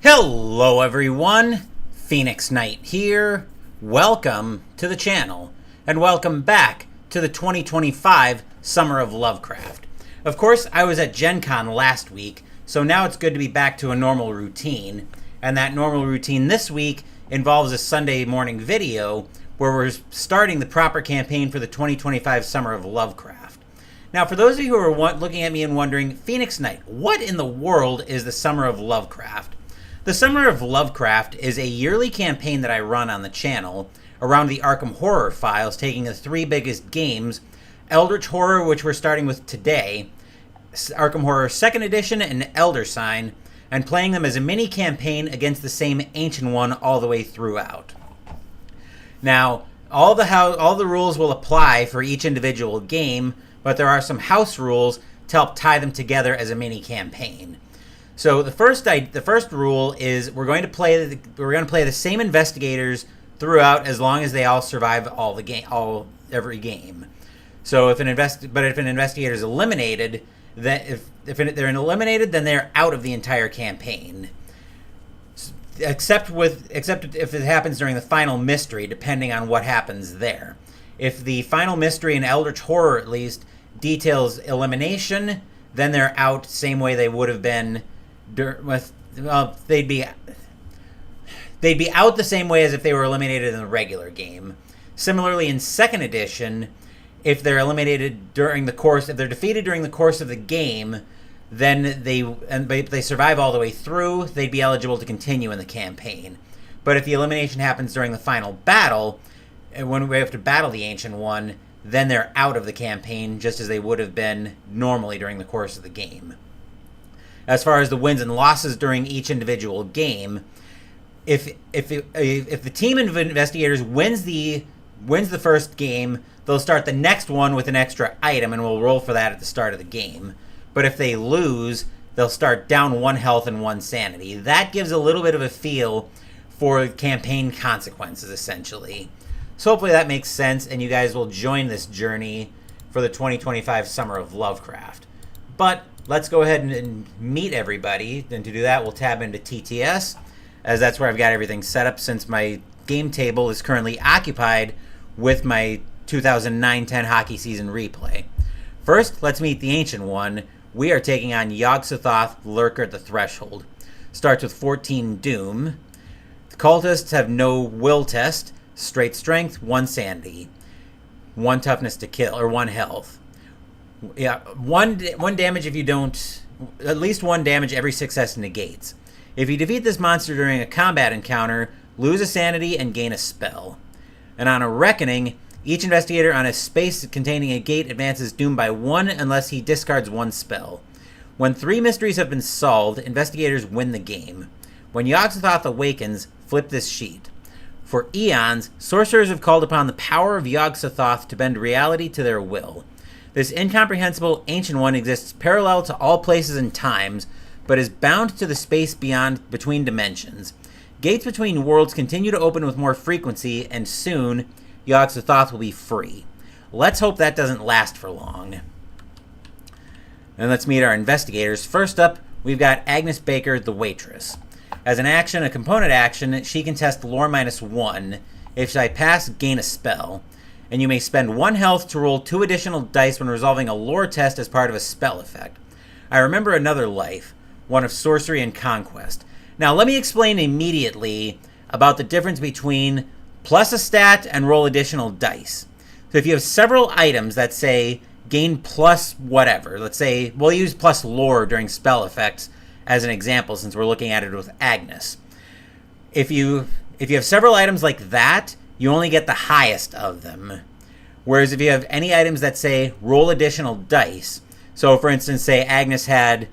Hello everyone, Phoenix Knight here. Welcome to the channel, and welcome back to the 2025 Summer of Lovecraft. Of course, I was at Gen Con last week, so now it's good to be back to a normal routine, and that normal routine this week involves a Sunday morning video where we're starting the proper campaign for the 2025 Summer of Lovecraft. Now, for those of you who are looking at me and wondering, Phoenix Knight, what in the world is the Summer of Lovecraft? The Summer of Lovecraft is a yearly campaign that I run on the channel around the Arkham Horror files, taking the three biggest games, Eldritch Horror, which we're starting with today, Arkham Horror 2nd Edition, and Elder Sign, and playing them as a mini campaign against the same Ancient One all the way throughout. Now, all the rules will apply for each individual game, but there are some house rules to help tie them together as a mini campaign. So the first rule is we're going to play the same investigators throughout as long as they all survive every game. So if an investigator is eliminated, if they're eliminated, then they're out of the entire campaign. Except if it happens during the final mystery, depending on what happens there. If the final mystery in Eldritch Horror at least details elimination, then they're out same way they would have been. They'd be out the same way as if they were eliminated in the regular game. Similarly, in 2nd Edition, if they're defeated during the course of the game, then they survive all the way through, they'd be eligible to continue in the campaign. But if the elimination happens during the final battle, and when we have to battle the Ancient One, then they're out of the campaign just as they would have been normally during the course of the game. As far as the wins and losses during each individual game, if the team of investigators wins the first game, they'll start the next one with an extra item, and we'll roll for that at the start of the game. But if they lose, they'll start down 1 health and 1 sanity. That gives a little bit of a feel for campaign consequences, essentially. So hopefully that makes sense, and you guys will join this journey for the 2025 Summer of Lovecraft. But let's go ahead and meet everybody. And to do that, we'll tab into TTS, as that's where I've got everything set up since my game table is currently occupied with my 2009-10 hockey season replay. First, let's meet the Ancient One. We are taking on Yog-Sothoth, Lurker at the Threshold. Starts with 14 Doom. The Cultists have no will test, straight strength, 1 sanity, 1 toughness to kill, or 1 health. Yeah, one damage if you don't... At least 1 damage every success negates. If you defeat this monster during a combat encounter, lose a sanity and gain a spell. And on a Reckoning, each investigator on a space containing a gate advances Doom by 1 unless he discards 1 spell. When 3 mysteries have been solved, investigators win the game. When Yog-Sothoth awakens, flip this sheet. For eons, sorcerers have called upon the power of Yog-Sothoth to bend reality to their will. This incomprehensible Ancient One exists parallel to all places and times, but is bound to the space between dimensions. Gates between worlds continue to open with more frequency, and soon, Yog-Sothoth will be free. Let's hope that doesn't last for long. And let's meet our investigators. First up, we've got Agnes Baker, the waitress. As an action, a component action, she can test lore -1. If I pass, gain a spell. And you may spend 1 health to roll 2 additional dice when resolving a lore test as part of a spell effect. I remember another life, one of sorcery and conquest. Now, let me explain immediately about the difference between plus a stat and roll additional dice. So if you have several items that say gain plus whatever, let's say we'll use plus lore during spell effects as an example since we're looking at it with Agnes. If you have several items like that, you only get the highest of them. Whereas if you have any items that say roll additional dice, so for instance, say Agnes had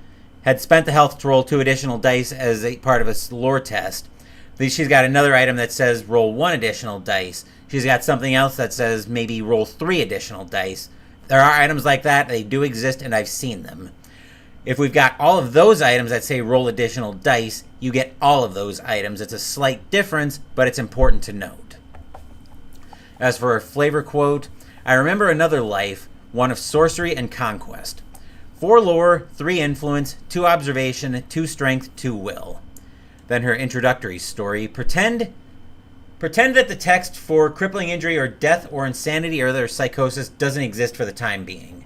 spent the health to roll 2 additional dice as a part of a lore test, she's got another item that says roll 1 additional dice. She's got something else that says maybe roll 3 additional dice. There are items like that. They do exist, and I've seen them. If we've got all of those items that say roll additional dice, you get all of those items. It's a slight difference, but it's important to note. As for a flavor quote, I remember another life, one of sorcery and conquest. 4 lore, 3 influence, 2 observation, 2 strength, 2 will. Then her introductory story. Pretend that the text for crippling injury or death or insanity or other psychosis doesn't exist for the time being.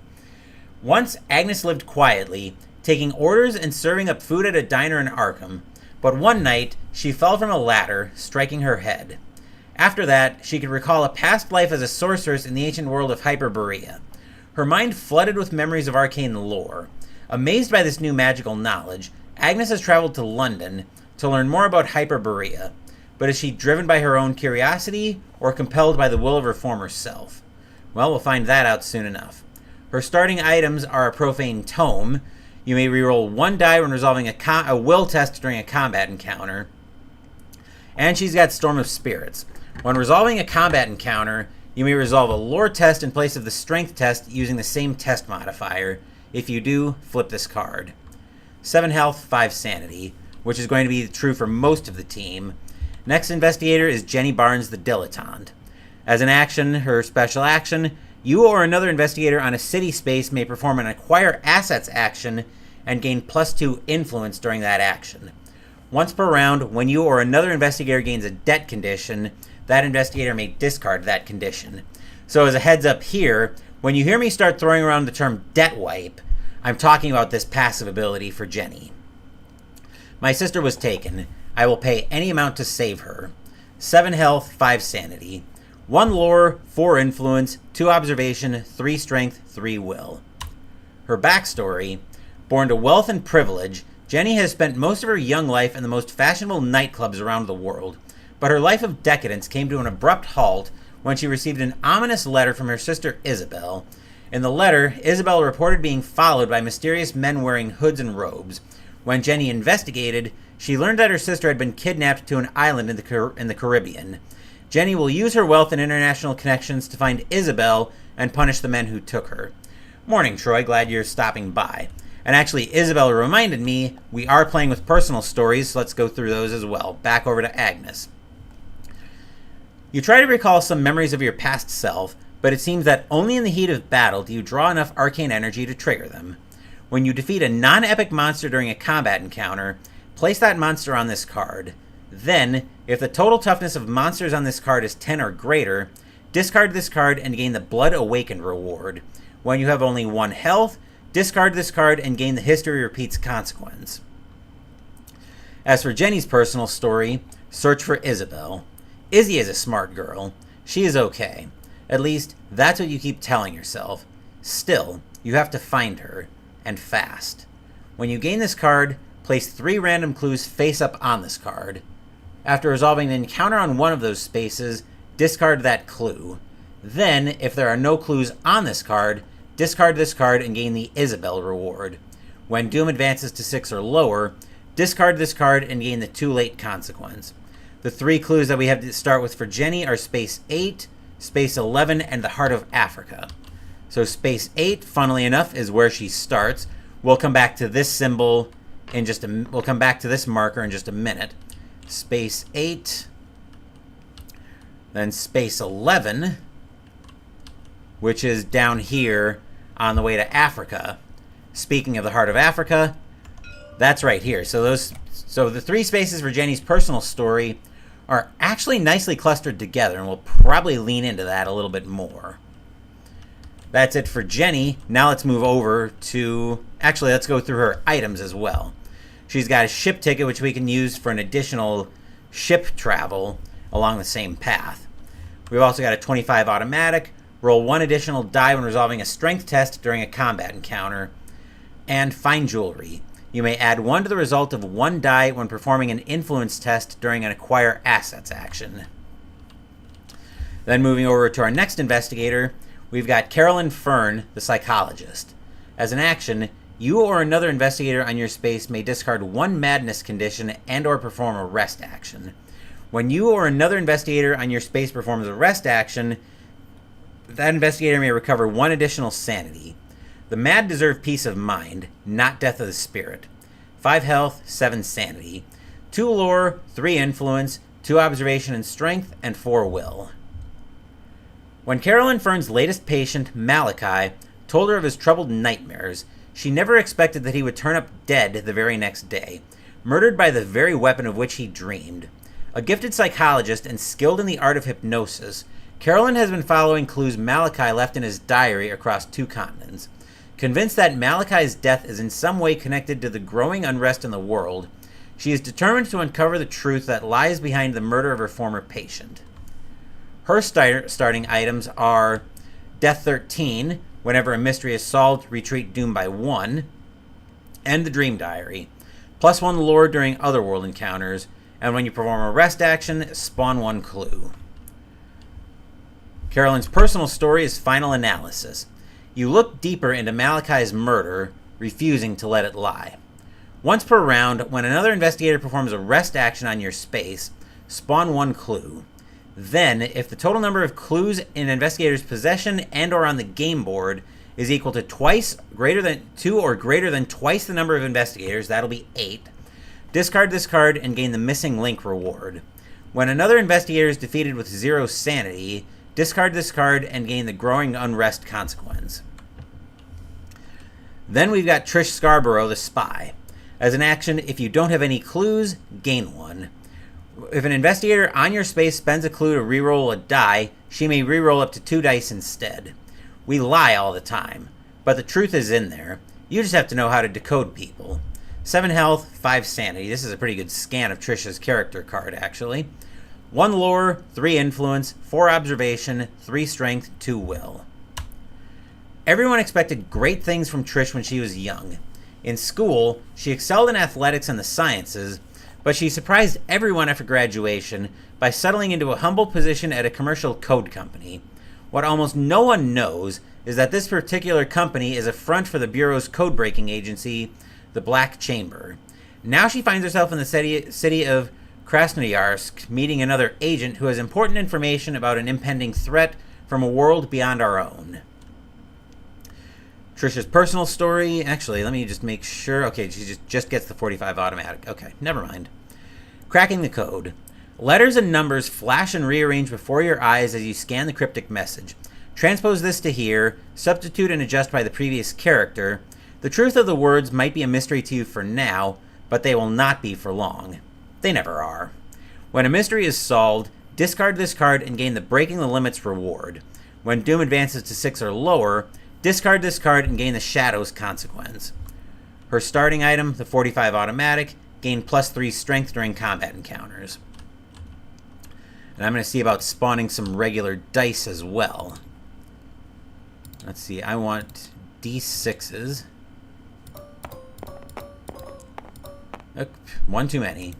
Once, Agnes lived quietly, taking orders and serving up food at a diner in Arkham, but one night, she fell from a ladder, striking her head. After that, she could recall a past life as a sorceress in the ancient world of Hyperborea. Her mind flooded with memories of arcane lore. Amazed by this new magical knowledge, Agnes has traveled to London to learn more about Hyperborea. But is she driven by her own curiosity or compelled by the will of her former self? Well, we'll find that out soon enough. Her starting items are a profane tome. You may reroll 1 die when resolving a will test during a combat encounter. And she's got Storm of Spirits. When resolving a combat encounter, you may resolve a lore test in place of the strength test using the same test modifier. If you do, flip this card. 7 health, 5 sanity, which is going to be true for most of the team. Next investigator is Jenny Barnes the Dilettante. As an action, her special action, you or another investigator on a city space may perform an Acquire Assets action and gain +2 influence during that action. Once per round, when you or another investigator gains a debt condition, that investigator may discard that condition. So as a heads up here, when you hear me start throwing around the term debt wipe, I'm talking about this passive ability for Jenny. My sister was taken. I will pay any amount to save her. 7 health, 5 sanity. 1 lore, 4 influence, 2 observation, 3 strength, 3 will. Her backstory. Born to wealth and privilege, Jenny has spent most of her young life in the most fashionable nightclubs around the world, but her life of decadence came to an abrupt halt when she received an ominous letter from her sister Isabel. In the letter, Isabel reported being followed by mysterious men wearing hoods and robes. When Jenny investigated, she learned that her sister had been kidnapped to an island in the Caribbean. Jenny will use her wealth and international connections to find Isabel and punish the men who took her. Morning, Troy. Glad you're stopping by. And actually, Isabel reminded me we are playing with personal stories, so let's go through those as well. Back over to Agnes. You try to recall some memories of your past self, but it seems that only in the heat of battle do you draw enough arcane energy to trigger them. When you defeat a non-epic monster during a combat encounter, place that monster on this card. Then, if the total toughness of monsters on this card is 10 or greater, discard this card and gain the Blood Awakened reward. When you have only 1 health, discard this card and gain the History Repeats consequence. As for Jenny's personal story, search for Isabel. Izzy is a smart girl. She is okay. At least, that's what you keep telling yourself. Still, you have to find her, and fast. When you gain this card, place 3 random clues face up on this card. After resolving an encounter on one of those spaces, discard that clue. Then, if there are no clues on this card, discard this card and gain the Isabel reward. When Doom advances to 6 or lower, discard this card and gain the Too Late consequence. The 3 clues that we have to start with for Jenny are Space 8, Space 11, and the Heart of Africa. So Space 8, funnily enough, is where she starts. We'll come back to this symbol in just a... We'll come back to this marker in just a minute. Space 8, then Space 11, which is down here on the way to Africa. Speaking of the Heart of Africa, that's right here. So the 3 spaces for Jenny's personal story are actually nicely clustered together, and we'll probably lean into that a little bit more. That's it for Jenny. Now let's move over to... Actually, let's go through her items as well. She's got a ship ticket, which we can use for an additional ship travel along the same path. We've also got a 25 automatic. Roll 1 additional die when resolving a strength test during a combat encounter. And fine jewelry. You may add 1 to the result of 1 die when performing an influence test during an Acquire Assets action. Then moving over to our next investigator, we've got Carolyn Fern, the psychologist. As an action, you or another investigator on your space may discard 1 madness condition and or perform a rest action. When you or another investigator on your space performs a rest action, that investigator may recover 1 additional sanity. The mad deserve peace of mind, not death of the spirit. 5 health, 7 sanity. 2 lore, 3 influence, 2 observation and strength, and 4 will. When Carolyn Fern's latest patient, Malachi, told her of his troubled nightmares, she never expected that he would turn up dead the very next day. murdered by the very weapon of which he dreamed. A gifted psychologist and skilled in the art of hypnosis, Carolyn has been following clues Malachi left in his diary across 2 continents. Convinced that Malachi's death is in some way connected to the growing unrest in the world, she is determined to uncover the truth that lies behind the murder of her former patient. Her starting items are Death 13, whenever a mystery is solved, retreat doom by 1, and the Dream Diary, +1 lore during otherworld encounters, and when you perform a rest action, spawn 1 clue. Carolyn's personal story is Final Analysis. You look deeper into Malachi's murder, refusing to let it lie. Once per round, when another investigator performs a rest action on your space, spawn 1 clue. Then, if the total number of clues in an investigator's possession and or on the game board is equal to 2 or greater than twice the number of investigators, that'll be 8, discard this card and gain the missing link reward. When another investigator is defeated with 0 sanity, discard this card and gain the growing unrest consequence. Then we've got Trish Scarborough, the spy. As an action, if you don't have any clues, gain 1. If an investigator on your space spends a clue to reroll a die, she may reroll up to 2 dice instead. We lie all the time, but the truth is in there. You just have to know how to decode people. 7 health, 5 sanity. This is a pretty good scan of Trish's character card, actually. 1 lore, 3 influence, 4 observation, 3 strength, 2 will. Everyone expected great things from Trish when she was young. In school, she excelled in athletics and the sciences, but she surprised everyone after graduation by settling into a humble position at a commercial code company. What almost no one knows is that this particular company is a front for the Bureau's code-breaking agency, the Black Chamber. Now she finds herself in the city of Krasnoyarsk, meeting another agent who has important information about an impending threat from a world beyond our own. Trisha's personal story, actually, let me just make sure. Okay, she just gets the 45 automatic. Okay, never mind. Cracking the code. Letters and numbers flash and rearrange before your eyes as you scan the cryptic message. Transpose this to here, substitute and adjust by the previous character. The truth of the words might be a mystery to you for now, but they will not be for long. They never are. When a mystery is solved, discard this card and gain the Breaking the Limits reward. When Doom advances to 6 or lower, discard this card and gain the Shadows consequence. Her starting item, the 45 automatic, gain +3 strength during combat encounters. And I'm going to see about spawning some regular dice as well. Let's see, I want D6s. One too many,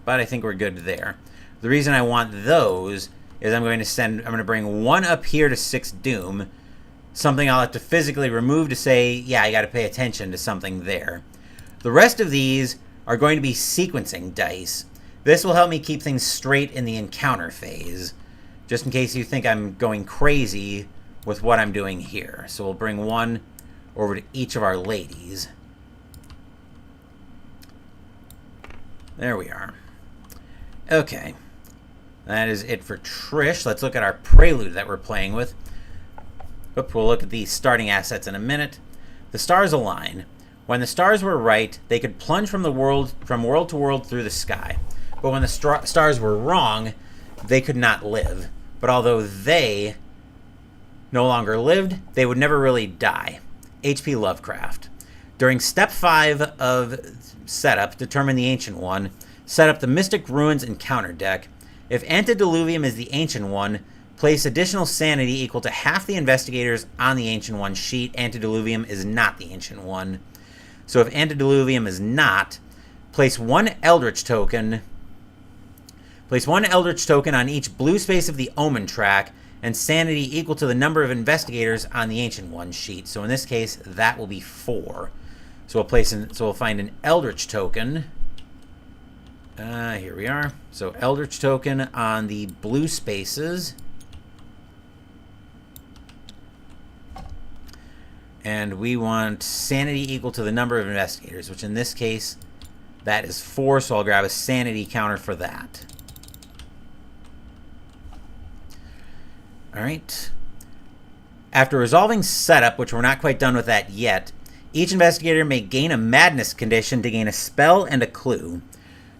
but I think we're good there. The reason I want those is I'm going to bring 1 up here to 6 Doom, something I'll have to physically remove to say, yeah, I got to pay attention to something there. The rest of these are going to be sequencing dice. This will help me keep things straight in the encounter phase, just in case you think I'm going crazy with what I'm doing here. So we'll bring 1 over to each of our ladies. There we are. Okay. That is it for Trish. Let's look at our prelude that we're playing with. We'll look at the starting assets in a minute. The stars align. When the stars were right, they could plunge from world to world through the sky. But when the stars were wrong, they could not live. But although they no longer lived, they would never really die. H.P. Lovecraft. During step 5 of setup, determine the Ancient One. Set up the Mystic Ruins encounter deck. If Antediluvium is the Ancient One, place additional sanity equal to half the investigators on the Ancient One sheet. Antediluvium is not the Ancient One. So if Antediluvium is not, place 1 Eldritch token. Place 1 Eldritch token on each blue space of the Omen track, and sanity equal to the number of investigators on the Ancient One sheet. So in this case, that will be 4. So we'll find an Eldritch token. Here we are. So Eldritch token on the blue spaces. And we want sanity equal to the number of investigators, which in this case, that is 4. So I'll grab a sanity counter for that. All right. After resolving setup, which we're not quite done with that yet, Each investigator may gain a madness condition to gain a spell and a clue.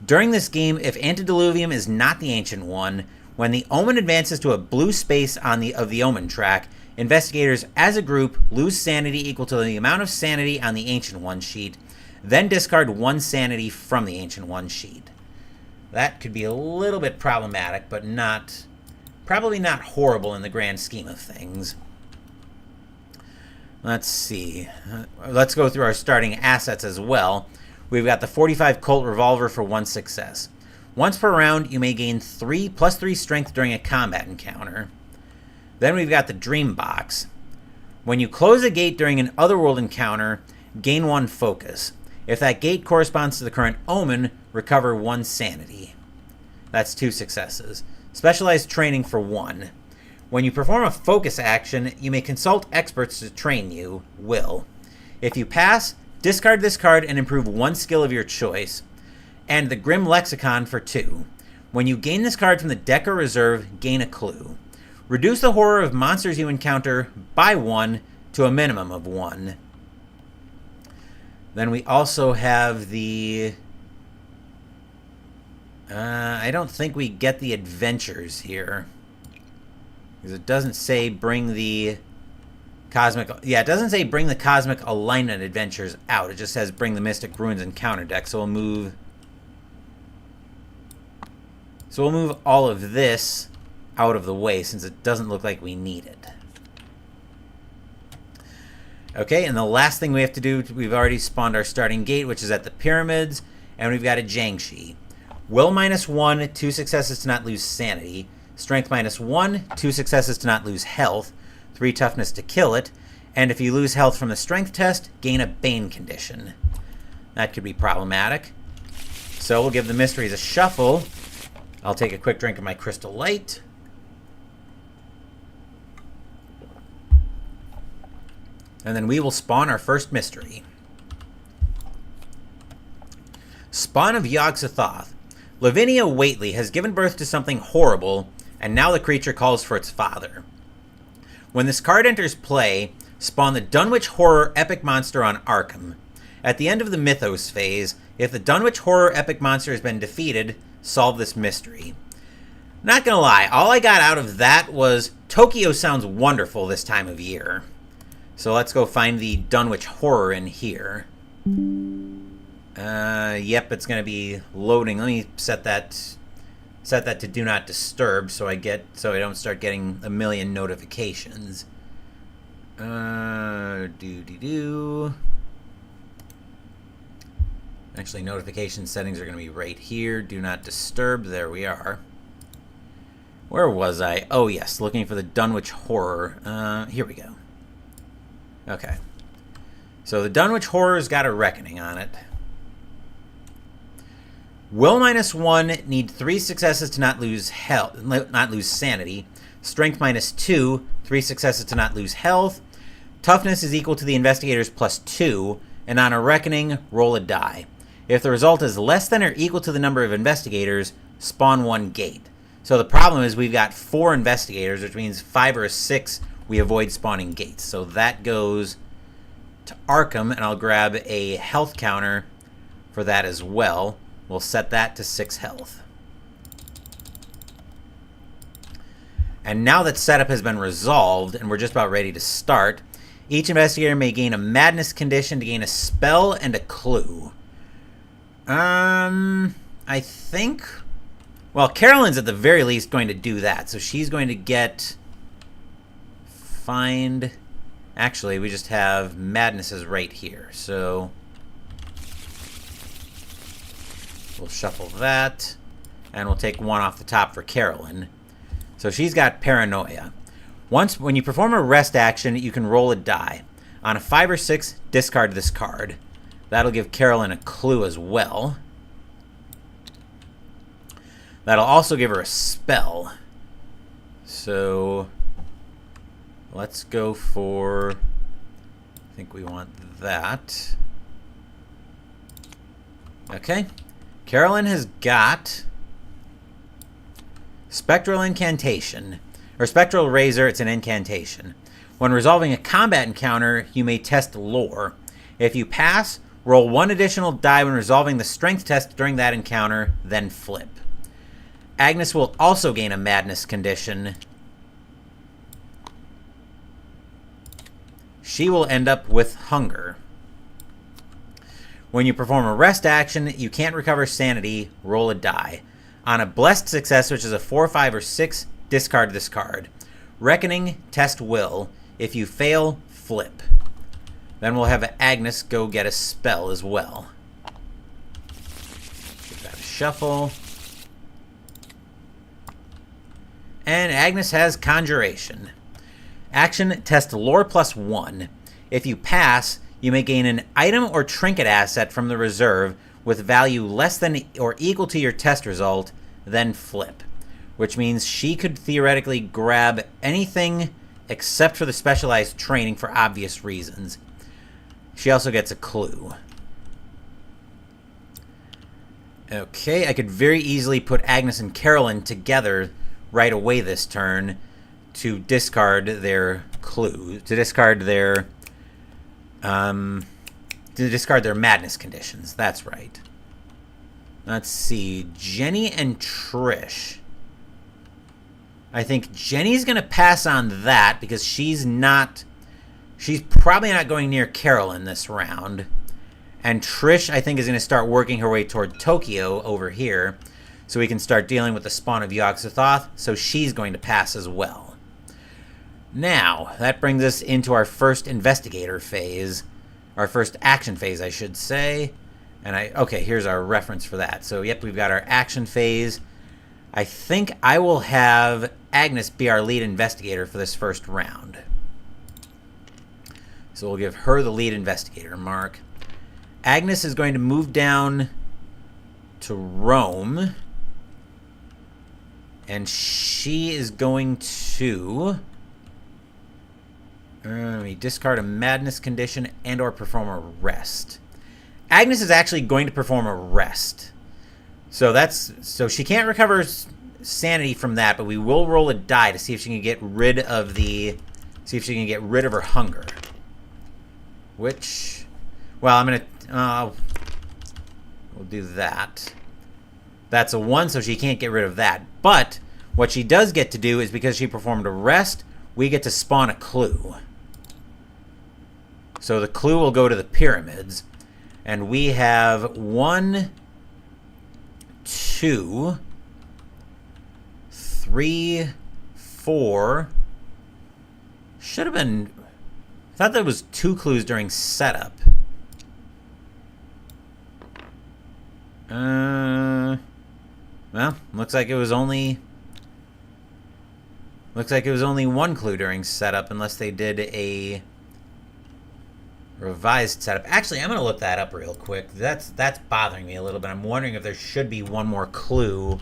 During this game, if Antediluvium is not the Ancient One, when the Omen advances to a blue space of the Omen track, investigators as a group lose sanity equal to the amount of sanity on the Ancient One sheet, then discard 1 sanity from the Ancient One sheet. That could be a little bit problematic, but probably not horrible in the grand scheme of things. Let's see. Let's go through our starting assets as well. We've got the 45 Colt Revolver for 1 success. Once per round, you may gain +3 strength during a combat encounter. Then we've got the Dream Box. When you close a gate during an Otherworld encounter, gain 1 focus. If that gate corresponds to the current Omen, recover 1 sanity. That's 2 successes. Specialized training for 1. When you perform a focus action, you may consult experts to train you. Will. If you pass, discard this card and improve 1 skill of your choice. And the Grim Lexicon for 2. When you gain this card from the deck or reserve, gain a clue. Reduce the horror of monsters you encounter by 1 to a minimum of 1. Then we also have the... I don't think we get the adventures here. Because it doesn't say bring the Cosmic... Yeah, it doesn't say bring the Cosmic Alignment adventures out. It just says bring the Mystic Ruins encounter deck. So we'll move all of this out of the way since it doesn't look like we need it. Okay, and the last thing we have to do, we've already spawned our starting gate, which is at the pyramids, and we've got a Jiangshi. Will -1, 2 successes to not lose sanity. Strength -1, 2 successes to not lose health. 3 toughness to kill it. And if you lose health from the strength test, gain a Bane condition. That could be problematic. So we'll give the mysteries a shuffle. I'll take a quick drink of my Crystal Light. And then we will spawn our first mystery. Spawn of Yog-Sothoth. Lavinia Waitley has given birth to something horrible, and now the creature calls for its father. When this card enters play, spawn the Dunwich Horror Epic Monster on Arkham. At the end of the Mythos phase, if the Dunwich Horror Epic Monster has been defeated, solve this mystery. Not gonna lie, all I got out of that was Tokyo sounds wonderful this time of year. So let's go find the Dunwich Horror in here. Yep, it's going to be loading. Let me set that to Do Not Disturb so I don't start getting a million notifications. Actually, notification settings are going to be right here. Do Not Disturb. There we are. Where was I? Oh, yes, looking for the Dunwich Horror. Here we go. Okay. So the Dunwich Horror's got a Reckoning on it. Will -1, need 3 successes to not lose health, not lose sanity. Strength -2, 3 successes to not lose health. Toughness is equal to the investigator's +2, and on a Reckoning, roll a die. If the result is less than or equal to the number of investigators, spawn 1 gate. So the problem is we've got 4 investigators, which means 5 or 6 we avoid spawning gates. So that goes to Arkham, and I'll grab a health counter for that as well. We'll set that to 6 health. And now that setup has been resolved, and we're just about ready to start, each investigator may gain a madness condition to gain a spell and a clue. I think... Well, Carolyn's at the very least going to do that, so she's going to get... Find... Actually, we just have madnesses right here, so... We'll shuffle that, and we'll take 1 off the top for Carolyn. So she's got Paranoia. When you perform a rest action, you can roll a die. On a 5 or 6, discard this card. That'll give Carolyn a clue as well. That'll also give her a spell. So let's go for... I think we want that. Okay. Carolyn has got Spectral Incantation, or Spectral Razor. It's an incantation. When resolving a combat encounter, you may test lore. If you pass, roll 1 additional die when resolving the strength test during that encounter, then flip. Agnes will also gain a madness condition. She will end up with hunger. When you perform a rest action, you can't recover sanity. Roll a die. On a blessed success, which is a 4, 5, or 6, discard this card. Reckoning, test will. If you fail, flip. Then we'll have Agnes go get a spell as well. Give that a shuffle. And Agnes has Conjuration. Action, test lore +1. If you pass, you may gain an item or trinket asset from the reserve with value less than or equal to your test result, then flip. Which means she could theoretically grab anything except for the specialized training for obvious reasons. She also gets a clue. Okay, I could very easily put Agnes and Carolyn together right away this turn to discard their clue, to discard their madness conditions. That's right. Let's see, Jenny and Trish. I think Jenny's going to pass on that because she's probably not going near Carolyn this round. And Trish, I think, is going to start working her way toward Tokyo over here so we can start dealing with the spawn of Yog-Sothoth, so she's going to pass as well. Now, that brings us into our first investigator phase. Our first action phase, I should say. And okay, here's our reference for that. So, yep, we've got our action phase. I think I will have Agnes be our lead investigator for this first round. So we'll give her the lead investigator mark. Agnes is going to move down to Rome. And she is going to discard a madness condition and or perform a rest. Agnes is actually going to perform a rest. So she can't recover sanity from that, but we will roll a die to see if she can get rid of her hunger. Which, well, we'll do that. That's a 1, so she can't get rid of that. But what she does get to do is, because she performed a rest, we get to spawn a clue. So the clue will go to the pyramids. And we have 1, 2, 3, 4. Should have been... I thought there was 2 clues during setup. Well, looks like it was only 1 clue during setup, unless they did a revised setup. Actually, I'm going to look that up real quick. That's bothering me a little bit. I'm wondering if there should be 1 more clue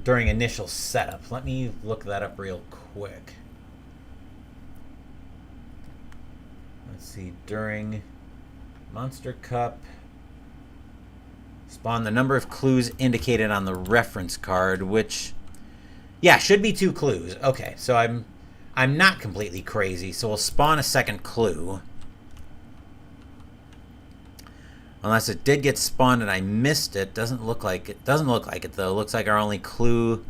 during initial setup. Let me look that up real quick. Let's see, during Monster Cup, spawn the number of clues indicated on the reference card, which, yeah, should be 2 clues. Okay, so I'm not completely crazy, so we'll spawn a second clue. Unless it did get spawned and I missed it. Doesn't look like it though. Looks like our only clue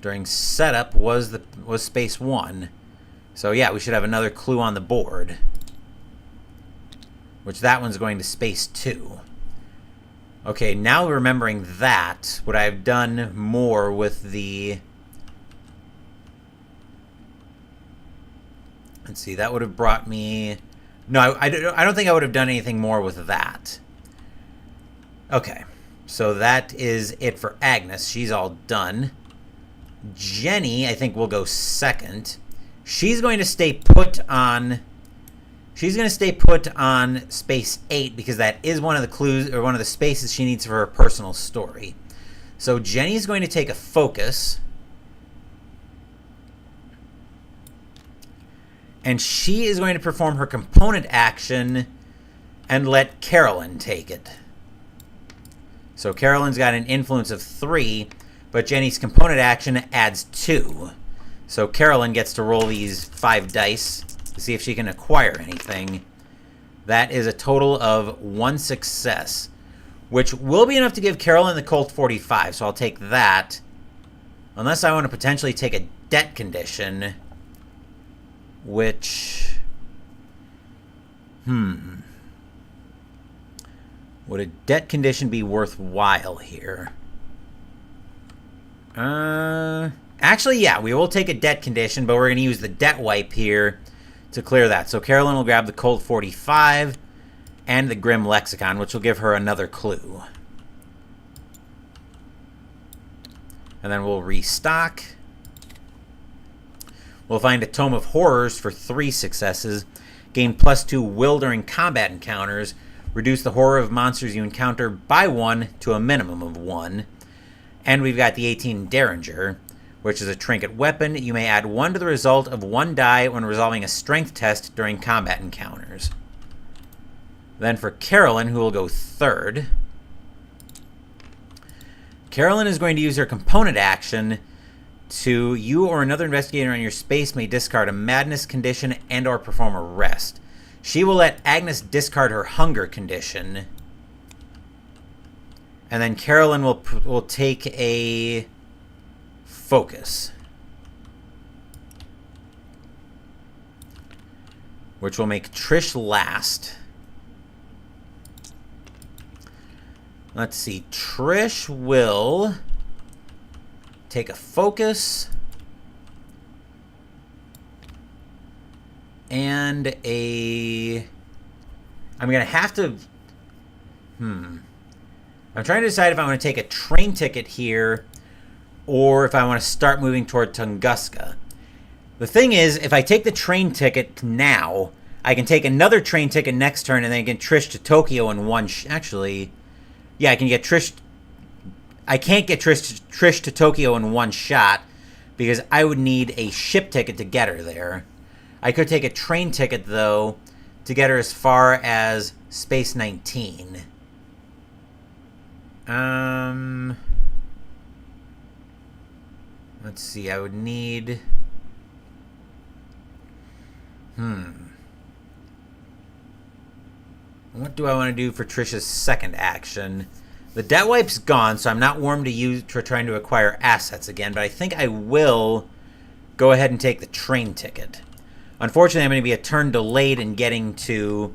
during setup was space 1. So yeah, we should have another clue on the board. Which that one's going to space 2. Okay, now remembering that, would I have done more with the... Let's see, that would have brought me... No, I don't think I would have done anything more with that. Okay, so that is it for Agnes. She's all done. Jenny, I think, will go second. She's going to stay put on... She's going to stay put on space 8 because that is one of the clues, or one of the spaces she needs for her personal story. So Jenny's going to take a focus. And she is going to perform her component action and let Carolyn take it. So Carolyn's got an influence of 3, but Jenny's component action adds 2. So Carolyn gets to roll these 5 dice to see if she can acquire anything. That is a total of 1 success, which will be enough to give Carolyn the Colt 45, so I'll take that. Unless I want to potentially take a debt condition, which... Would a debt condition be worthwhile here? Actually, yeah, we will take a debt condition, but we're going to use the debt wipe here to clear that. So Carolyn will grab the Colt 45 and the Grim Lexicon, which will give her another clue. And then we'll restock. We'll find a Tome of Horrors for 3 successes. Gain +2 will during combat encounters. Reduce the horror of monsters you encounter by 1 to a minimum of 1. And we've got the 18 Derringer, which is a trinket weapon. You may add 1 to the result of 1 die when resolving a strength test during combat encounters. Then for Carolyn, who will go third, Carolyn is going to use her component action to, you or another investigator on your space may discard a madness condition and or perform a rest. She will let Agnes discard her hunger condition. And then Carolyn will take a focus, which will make Trish last. Let's see. Trish will take a focus and a... I'm going to have to... I'm trying to decide if I want to take a train ticket here or if I want to start moving toward Tunguska. The thing is, if I take the train ticket now, I can take another train ticket next turn and then get Trish to Tokyo in one... Actually, yeah, I can get Trish... I can't get Trish to Tokyo in one shot because I would need a ship ticket to get her there. I could take a train ticket, though, to get her as far as Space 19. Let's see, I would need... What do I want to do for Trish's second action? The debt wipe's gone, so I'm not warm to trying to acquire assets again, but I think I will go ahead and take the train ticket. Unfortunately, I'm going to be a turn delayed in getting to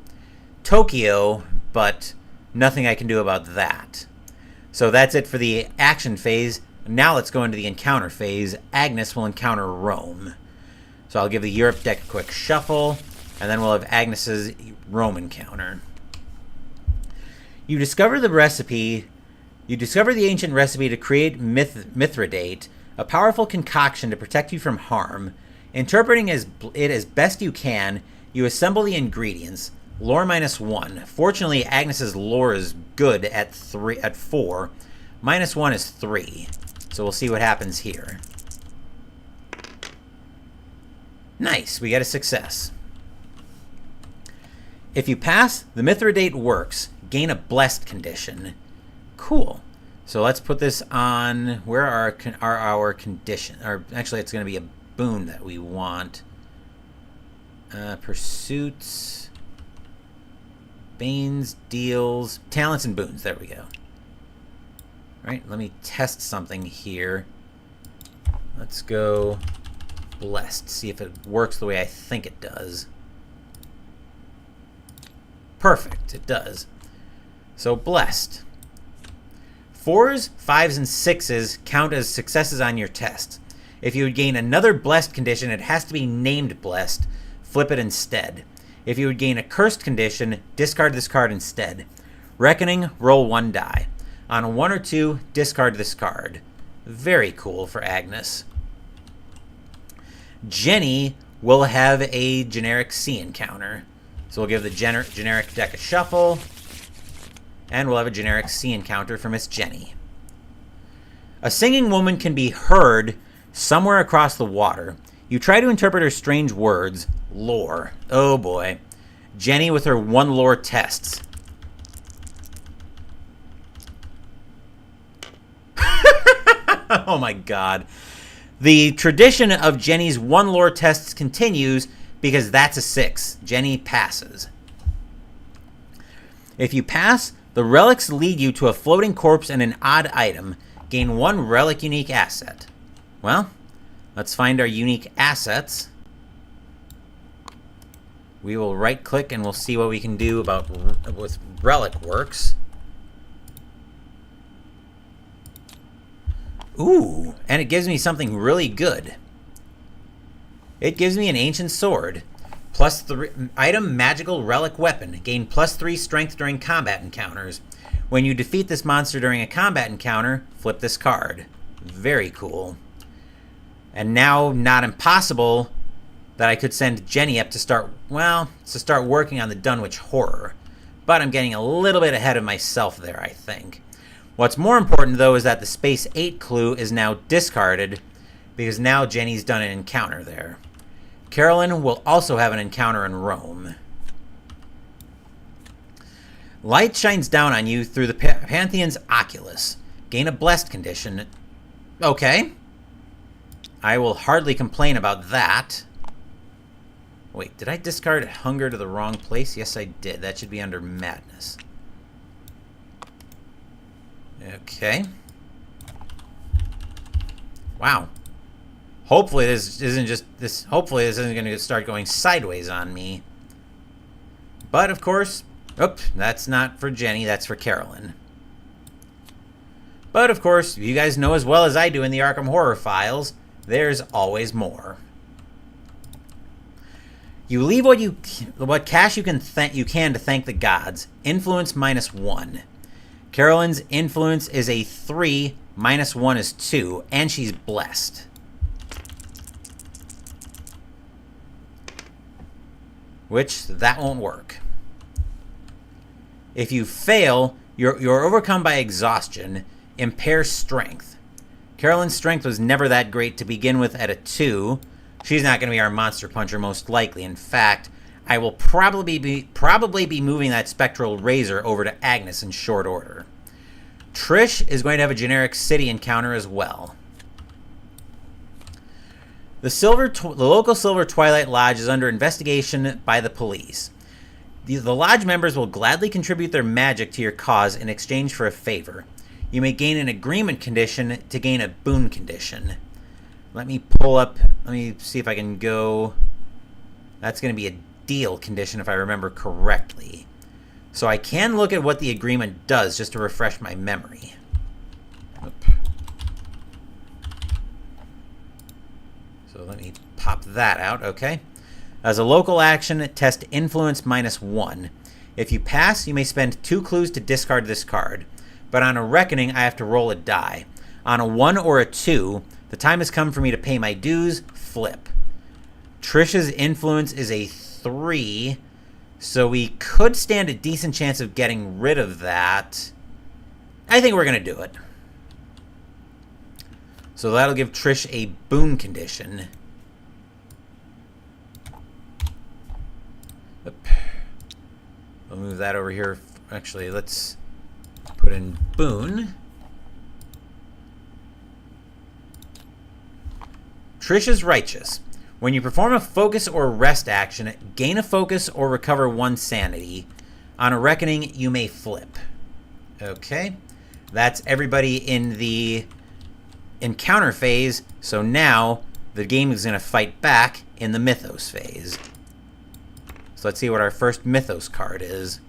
Tokyo, but nothing I can do about that. So that's it for the action phase. Now let's go into the encounter phase. Agnes will encounter Rome. So I'll give the Europe deck a quick shuffle, and then we'll have Agnes's Rome encounter. You discover the recipe. You discover the ancient recipe to create Mithridate, a powerful concoction to protect you from harm. Interpreting it as best you can, you assemble the ingredients. Lore -1. Fortunately, Agnes's lore is good at 4. -1 is 3. So we'll see what happens here. Nice, we get a success. If you pass, the Mithridate works. Gain a blessed condition. Cool. So let's put this on. Where are our conditions? Or actually, it's going to be a boon that we want. Pursuits, Banes, deals, talents, and boons. There we go. All right, let me test something here. Let's go blessed. See if it works the way I think it does. Perfect, it does. So blessed. 4s, 5s, and 6s count as successes on your test. If you would gain another blessed condition, it has to be named blessed. Flip it instead. If you would gain a cursed condition, discard this card instead. Reckoning, roll 1 die. On a 1 or 2, discard this card. Very cool for Agnes. Jenny will have a generic sea encounter. So we'll give the generic deck a shuffle. And we'll have a generic sea encounter for Miss Jenny. A singing woman can be heard somewhere across the water. You try to interpret her strange words. Lore. Oh boy. Jenny with her 1 lore tests. Oh my god. The tradition of Jenny's 1 lore tests continues because that's a 6. Jenny passes. If you pass, the relics lead you to a floating corpse and an odd item. Gain 1 relic unique asset. Well, let's find our unique assets. We will right-click and we'll see what we can do with relic works. Ooh, and it gives me something really good. It gives me an ancient sword. +3 item magical relic weapon. Gain +3 strength during combat encounters. When you defeat this monster during a combat encounter, flip this card. Very cool. And now, not impossible that I could send Jenny up to start working on the Dunwich Horror. But I'm getting a little bit ahead of myself there, I think. What's more important, though, is that the Space 8 clue is now discarded because now Jenny's done an encounter there. Carolyn will also have an encounter in Rome. Light shines down on you through the Pantheon's oculus. Gain a blessed condition. Okay. I will hardly complain about that. Wait, did I discard hunger to the wrong place? Yes, I did. That should be under madness. Okay. Wow. Hopefully this isn't going to start going sideways on me. But of course, that's not for Jenny, that's for Carolyn. But of course, you guys know as well as I do in the Arkham Horror files, there's always more. You leave what cash you can to thank the gods. Influence -1. Carolyn's influence is a 3, -1 is 2, and she's blessed. Which, that won't work. If you fail, you're overcome by exhaustion. Impair strength. Carolyn's strength was never that great to begin with at a 2. She's not going to be our monster puncher most likely. In fact, I will probably be moving that spectral razor over to Agnes in short order. Trish is going to have a generic city encounter as well. The local Silver Twilight Lodge is under investigation by the police. The lodge members will gladly contribute their magic to your cause in exchange for a favor. You may gain an agreement condition to gain a boon condition. Let me see if I can go. That's going to be a deal condition if I remember correctly. So I can look at what the agreement does just to refresh my memory. So let me pop that out, okay. As a local action, test influence -1. If you pass, you may spend 2 clues to discard this card. But on a reckoning, I have to roll a die. On a 1 or a 2, the time has come for me to pay my dues, flip. Trish's influence is a 3, so we could stand a decent chance of getting rid of that. I think we're going to do it. So that'll give Trish a boon condition. I'll move that over here. Actually, let's put in boon. Trish is righteous. When you perform a focus or rest action, gain a focus or recover 1 sanity. On a reckoning, you may flip. Okay. That's everybody in the encounter phase. So now the game is going to fight back in the Mythos phase. So let's see what our first Mythos card is.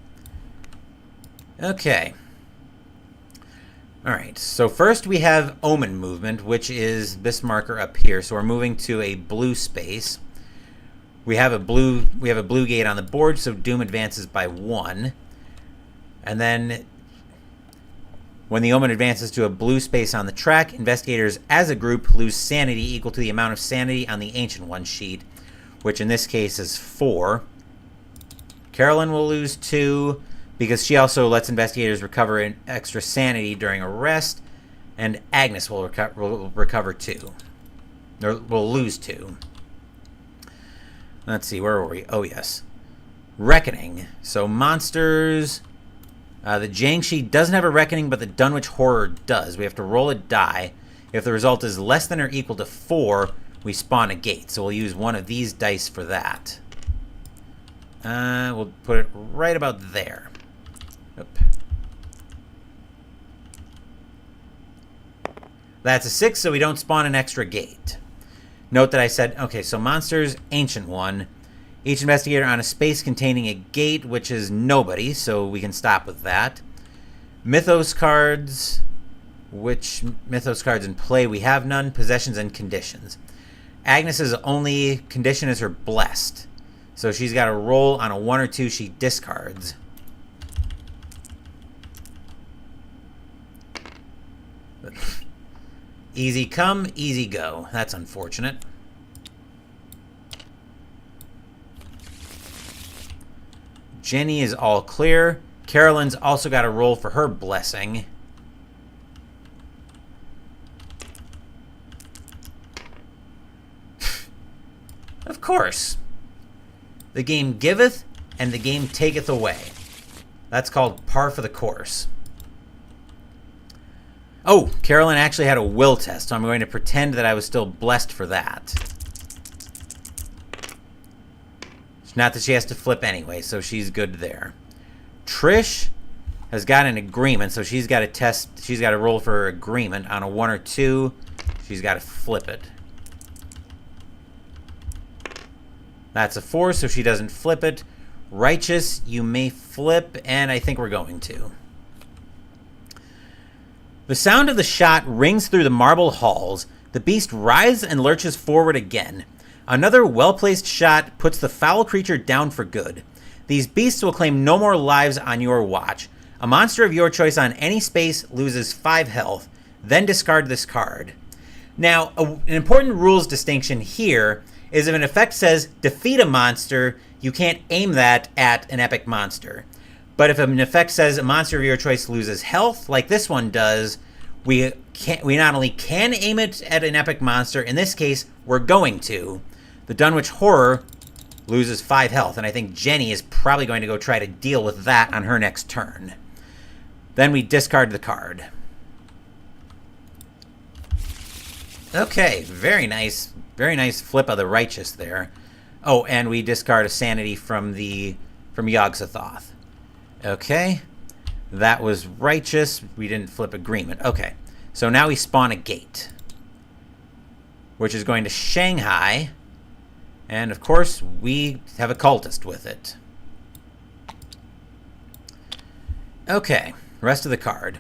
Okay. Alright, so first we have Omen movement, which is this marker up here. So we're moving to a blue space. We have a blue gate on the board, so Doom advances by 1. And then when the Omen advances to a blue space on the track, investigators as a group lose sanity equal to the amount of sanity on the Ancient One sheet, which in this case is 4. Carolyn will lose 2, because she also lets investigators recover an extra sanity during a rest, and Agnes will recover 2. Or will lose 2. Let's see, where were we? Oh, yes. Reckoning. So monsters. The Jiangshi doesn't have a reckoning, but the Dunwich Horror does. We have to roll a die. If the result is less than or equal to 4, we spawn a gate. So we'll use one of these dice for that. We'll put it right about there. Oop. That's a 6, so we don't spawn an extra gate. Note that I said, okay, so monsters, ancient one. Each investigator on a space containing a gate, which is nobody, so we can stop with that. Mythos cards. Which Mythos cards in play? We have none. Possessions and conditions. Agnes's only condition is her blessed. So she's got to roll on a 1 or 2 she discards. Easy come, easy go. That's unfortunate. Jenny is all clear. Carolyn's also got to roll for her blessing. Of course. The game giveth, and the game taketh away. That's called par for the course. Oh, Carolyn actually had a will test, so I'm going to pretend that I was still blessed for that. Not that she has to flip anyway, so she's good there. Trish has got an agreement, so she's got to test. She's got to roll for her agreement on a 1 or 2. She's got to flip it. That's a 4, so she doesn't flip it. Righteous, you may flip, and I think we're going to. The sound of the shot rings through the marble halls. The beast writhes and lurches forward again. Another well-placed shot puts the foul creature down for good. These beasts will claim no more lives on your watch. A monster of your choice on any space loses 5 health. Then discard this card. Now, an important rules distinction here is if an effect says defeat a monster, you can't aim that at an epic monster. But if an effect says a monster of your choice loses health, like this one does, we not only can aim it at an epic monster, in this case, we're going to. The Dunwich Horror loses 5 health, and I think Jenny is probably going to go try to deal with that on her next turn. Then we discard the card. Okay, very nice flip of the righteous there. Oh, and we discard a sanity from Yog-Sothoth. Okay, that was righteous. We didn't flip agreement. Okay, so now we spawn a gate, which is going to Shanghai. And, of course, we have a cultist with it. Okay, rest of the card.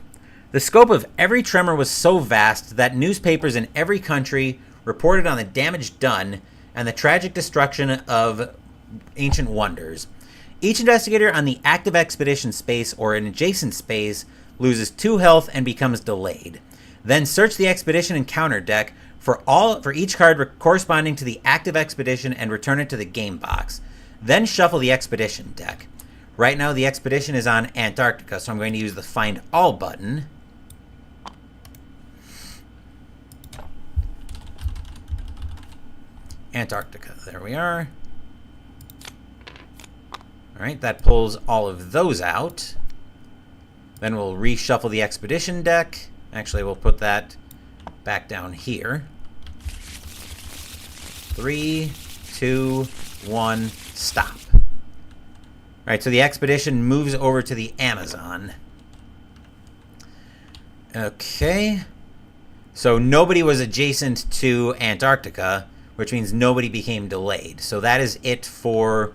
The scope of every tremor was so vast that newspapers in every country reported on the damage done and the tragic destruction of ancient wonders. Each investigator on the active expedition space or an adjacent space loses 2 health and becomes delayed. Then search the expedition encounter deck for each card corresponding to the active expedition and return it to the game box. Then shuffle the expedition deck. Right now the expedition is on Antarctica, so I'm going to use the Find All button. Antarctica, there we are. Alright, that pulls all of those out. Then we'll reshuffle the expedition deck. Actually, we'll put that back down here. 3, 2, 1, stop. Alright, so the expedition moves over to the Amazon. Okay. So nobody was adjacent to Antarctica, which means nobody became delayed. So that is it for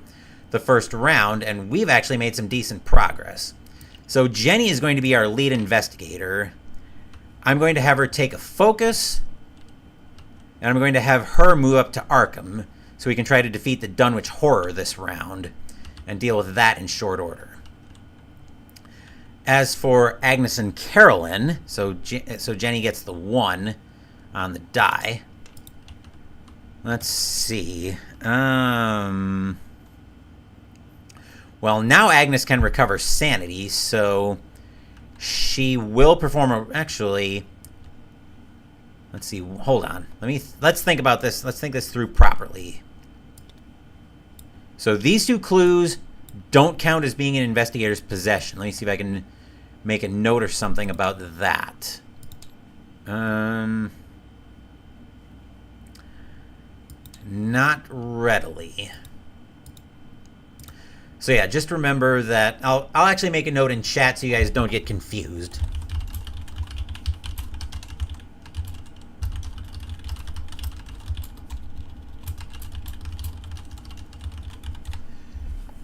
the first round, and we've actually made some decent progress. So Jenny is going to be our lead investigator. I'm going to have her take a focus, and I'm going to have her move up to Arkham so we can try to defeat the Dunwich Horror this round and deal with that in short order. As for Agnes and Carolyn, so Jenny gets the 1 on the die. Let's see. Well, now Agnes can recover sanity, so she will perform actually, let's see. Hold on. Let's think about this. Let's think this through properly. So these 2 clues don't count as being in investigator's possession. Let me see if I can make a note or something about that. Not readily. So yeah, just remember that. I'll actually make a note in chat so you guys don't get confused.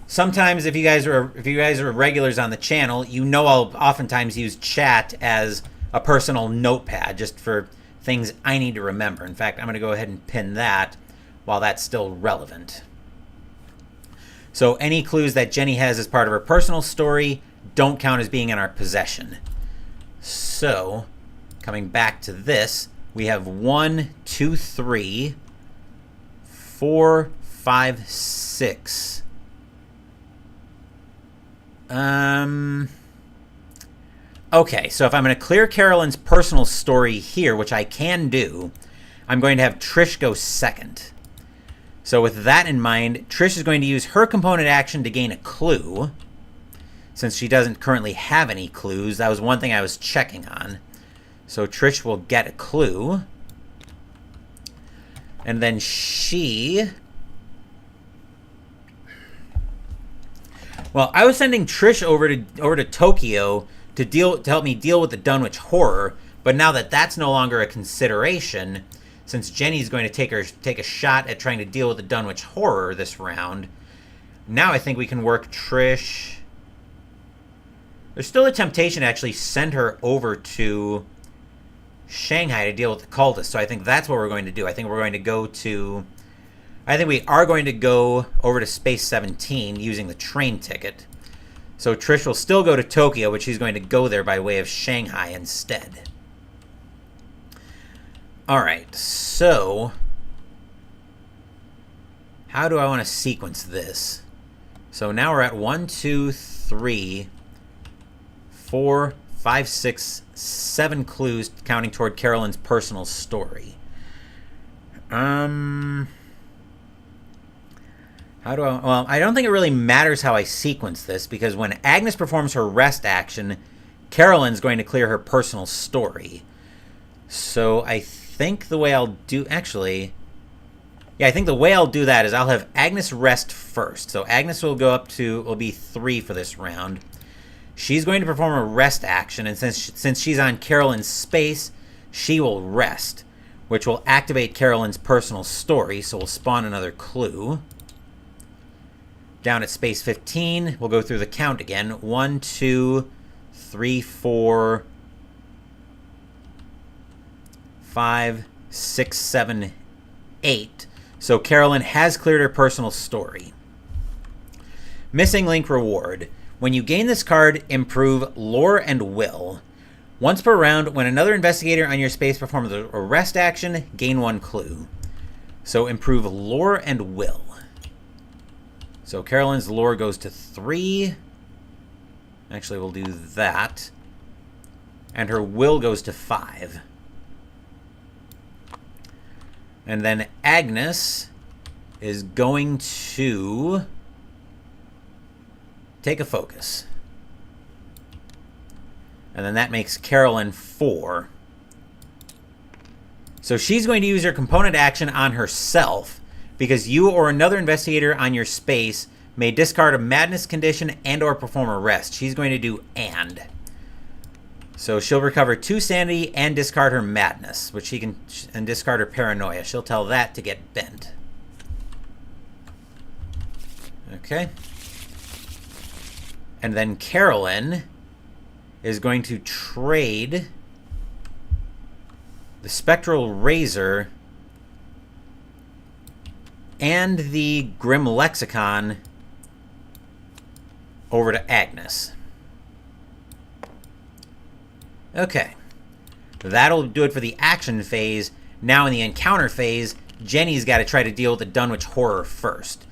Sometimes if you guys are regulars on the channel, you know I'll oftentimes use chat as a personal notepad just for things I need to remember. In fact, I'm going to go ahead and pin that while that's still relevant. So any clues that Jenny has as part of her personal story don't count as being in our possession. So coming back to this, we have 1, 2, 3, 4, 5, 6. Okay, so if I'm going to clear Carolyn's personal story here, which I can do, I'm going to have Trish go second. So with that in mind, Trish is going to use her component action to gain a clue. Since she doesn't currently have any clues, that was one thing I was checking on. So Trish will get a clue. And then she... Well, I was sending Trish over to Tokyo to help me deal with the Dunwich Horror, but now that that's no longer a consideration, since Jenny's going to take a shot at trying to deal with the Dunwich Horror this round, now I think we can work Trish. There's still a temptation to actually send her over to Shanghai to deal with the cultists, so I think that's what we're going to do. I think we are going to go over to Space 17 using the train ticket. So Trish will still go to Tokyo, but she's going to go there by way of Shanghai instead. Alright, so how do I want to sequence this? So now we're at 1, 2, 3, 4, 5, 6, 7 clues counting toward Carolyn's personal story. Well, I don't think it really matters how I sequence this, because when Agnes performs her rest action, Carolyn's going to clear her personal story. So I think the way I'll do... Actually... Yeah, I think the way I'll do that is I'll have Agnes rest first. So Agnes will be 3 for this round. She's going to perform a rest action, and since she's on Carolyn's space, she will rest, which will activate Carolyn's personal story, so we'll spawn another clue. Down at space 15, we'll go through the count again. 1, 2, 3, 4, 5, 6, 7, 8. So Carolyn has cleared her personal story. Missing link reward. When you gain this card, improve lore and will. Once per round, when another investigator on your space performs a rest action, gain 1 clue. So improve lore and will. So Carolyn's lore goes to 3. Actually, we'll do that. And her will goes to 5. And then Agnes is going to take a focus. And then that makes Carolyn 4. So she's going to use her component action on herself, because you or another investigator on your space may discard a madness condition and or perform a rest. She's going to do and. So she'll recover 2 sanity and discard her madness, which she can, and discard her paranoia. She'll tell that to get bent. Okay. And then Carolyn is going to trade the Spectral Razor and the Grim Lexicon over to Agnes. Okay. That'll do it for the action phase. Now in the encounter phase, Jenny's got to try to deal with the Dunwich Horror first.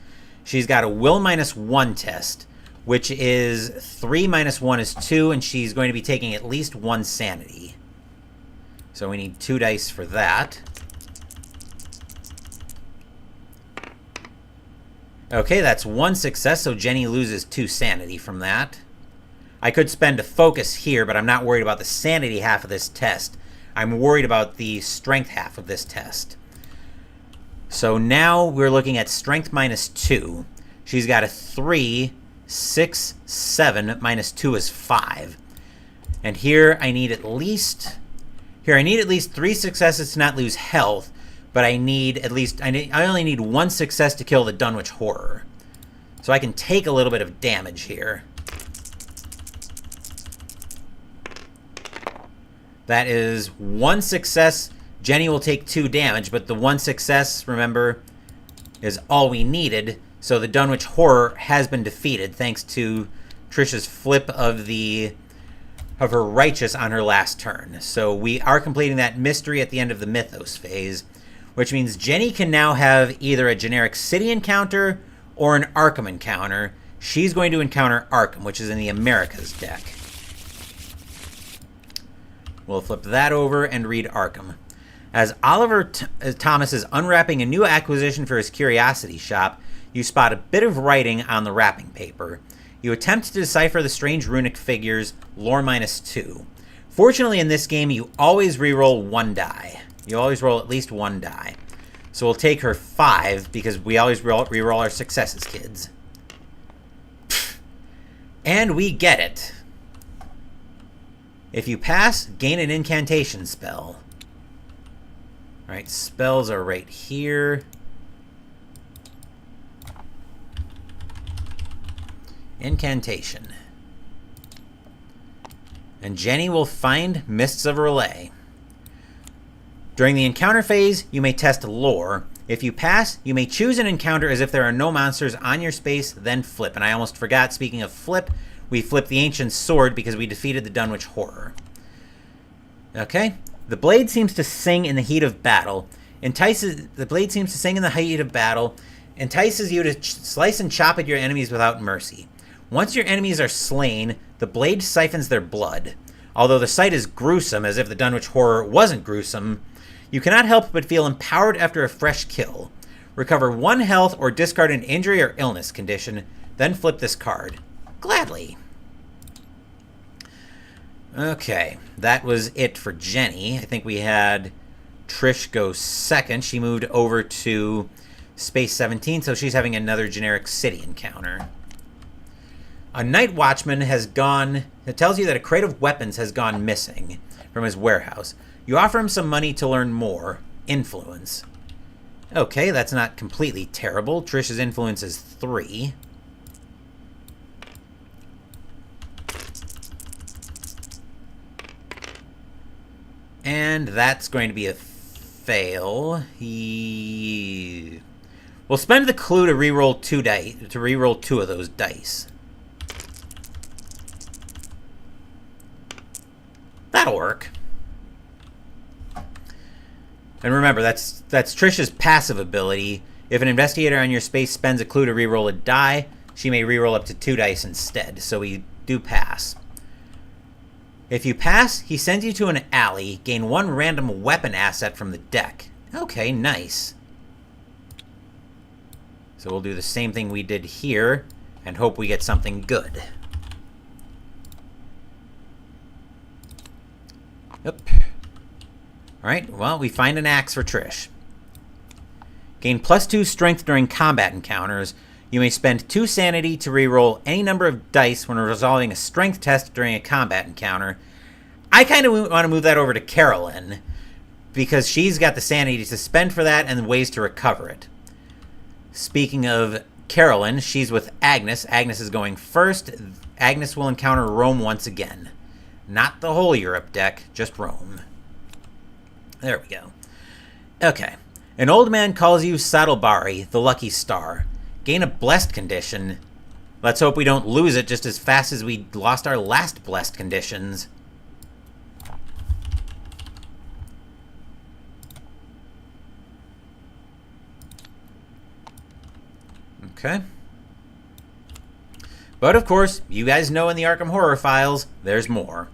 She's got a Will -1 test, which is 3 minus 1 is 2, and she's going to be taking at least 1 sanity. So we need 2 dice for that. Okay, that's 1 success, so Jenny loses 2 sanity from that. I could spend a focus here, but I'm not worried about the sanity half of this test. I'm worried about the strength half of this test. So now we're looking at strength -2. She's got a 3, 6, 7, minus 2 is 5. And here I need at least 3 successes to not lose health, but I only need 1 success to kill the Dunwich Horror. So I can take a little bit of damage here. That is 1 success. Jenny will take 2 damage, but the 1 success, remember, is all we needed. So the Dunwich Horror has been defeated thanks to Trish's flip of her righteous on her last turn. So we are completing that mystery at the end of the Mythos phase, which means Jenny can now have either a generic city encounter or an Arkham encounter. She's going to encounter Arkham, which is in the Americas deck. We'll flip that over and read Arkham. As Oliver Thomas is unwrapping a new acquisition for his curiosity shop, you spot a bit of writing on the wrapping paper. You attempt to decipher the strange runic figures, lore -2. Fortunately, in this game, you always reroll 1 die. You always roll at least 1 die. So we'll take her 5, because we always reroll our successes, kids. And we get it. If you pass, gain an incantation spell. Alright, spells are right here. Incantation. And Jenny will find Mists of Relay. During the encounter phase, you may test lore. If you pass, you may choose an encounter as if there are no monsters on your space, then flip. And I almost forgot, speaking of flip, we flipped the Ancient Sword because we defeated the Dunwich Horror. Okay. The blade seems to sing in the heat of battle. Entices you to slice and chop at your enemies without mercy. Once your enemies are slain, the blade siphons their blood. Although the sight is gruesome, as if the Dunwich Horror wasn't gruesome, you cannot help but feel empowered after a fresh kill. Recover 1 health or discard an injury or illness condition, then flip this card. Gladly. Okay, that was it for Jenny. I think we had Trish go second. She moved over to Space 17, so she's having another generic city encounter. A night watchman has gone... It tells you that a crate of weapons has gone missing from his warehouse. You offer him some money to learn more. Influence. Okay, that's not completely terrible. Trish's influence is 3. And that's going to be a fail. We'll spend the clue to reroll 2 dice, to reroll 2 of those dice. That'll work. And remember, that's Trish's passive ability. If an investigator on your space spends a clue to reroll a die, she may reroll up to 2 dice instead. So we do pass. If you pass, he sends you to an alley. Gain 1 random weapon asset from the deck. Okay, nice. So we'll do the same thing we did here and hope we get something good. Yep. Alright, well, we find an axe for Trish. Gain +2 strength during combat encounters. You may spend 2 sanity to reroll any number of dice when resolving a strength test during a combat encounter. I kind of want to move that over to Carolyn, because she's got the sanity to spend for that and ways to recover it. Speaking of Carolyn, she's with Agnes. Agnes is going first. Agnes will encounter Rome once again. Not the whole Europe deck, just Rome. There we go. Okay. An old man calls you Saddlebari, the lucky star. Gain a blessed condition. Let's hope we don't lose it just as fast as we lost our last blessed conditions. Okay. But of course, you guys know in the Arkham Horror files, there's more.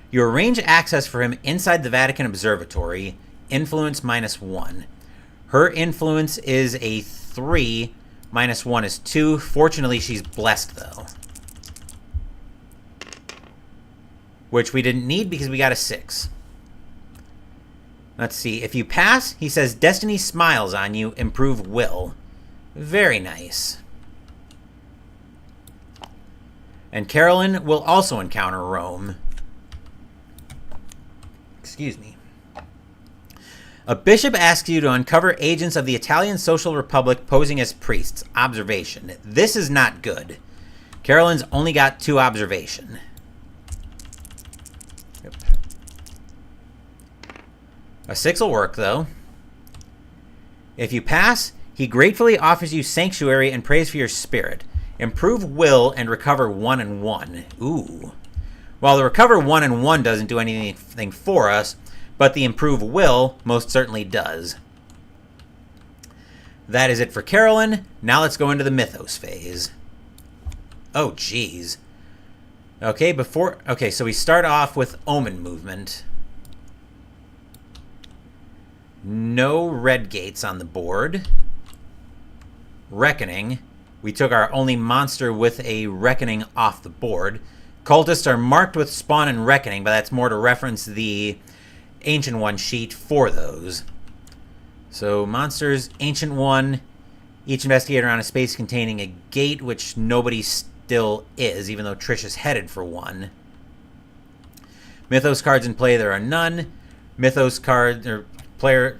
You arrange access for him inside the Vatican Observatory. Influence -1. Her influence is a 3. -1 is 2. Fortunately, she's blessed, though. Which we didn't need because we got a 6. Let's see. If you pass, he says Destiny smiles on you. Improve will. Very nice. And Carolyn will also encounter Rome. Excuse me. A bishop asks you to uncover agents of the Italian Social Republic posing as priests. Observation. This is not good. Carolyn's only got 2 observation. Yep. A 6 will work, though. If you pass, he gratefully offers you sanctuary and prays for your spirit. Improve will and recover 1 and 1. Ooh. Well, the recover 1 and 1 doesn't do anything for us, but the improve will most certainly does. That is it for Carolyn. Now let's go into the mythos phase. Oh, geez. Okay, so we start off with omen movement. No red gates on the board. Reckoning. We took our only monster with a reckoning off the board. Cultists are marked with spawn and reckoning, but that's more to reference the Ancient One sheet for those. So monsters, Ancient One, each investigator on a space containing a gate, which nobody still is, even though Trish is headed for one. Mythos cards in play, there are none. Mythos cards, or player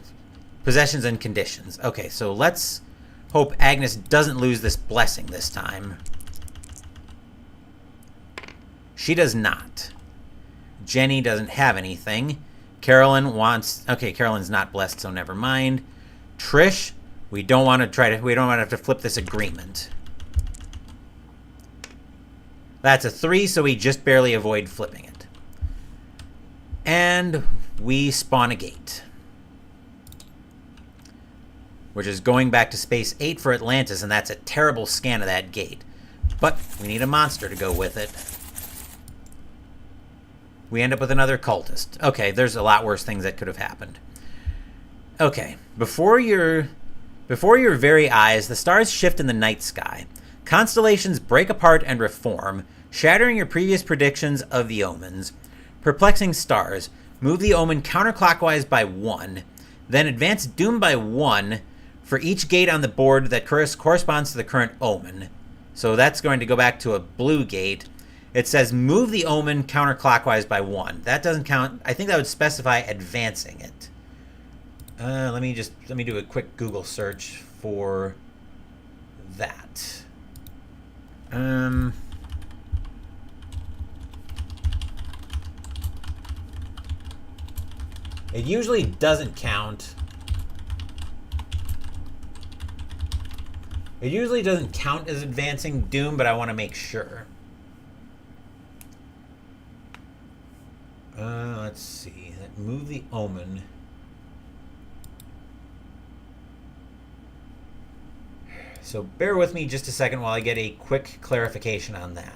possessions and conditions. Okay, so let's hope Agnes doesn't lose this blessing this time. She does not. Jenny doesn't have anything. Carolyn wants... Okay, Carolyn's not blessed, so never mind. Trish, we don't want to have to flip this agreement. That's a 3, so we just barely avoid flipping it. And we spawn a gate, which is going back to space 8 for Atlantis, and that's a terrible scan of that gate. But we need a monster to go with it. We end up with another cultist. Okay, there's a lot worse things that could have happened. Okay, before your very eyes, the stars shift in the night sky. Constellations break apart and reform, shattering your previous predictions of the omens. Perplexing stars. Move the omen counterclockwise by 1. Then advance doom by 1 for each gate on the board that corresponds to the current omen. So that's going to go back to a blue gate. It says move the omen counterclockwise by 1. That doesn't count. I think that would specify advancing it. Let me do a quick Google search for that. It usually doesn't count. It usually doesn't count as advancing doom, but I want to make sure. Let's see. Move the omen. So bear with me just a second while I get a quick clarification on that.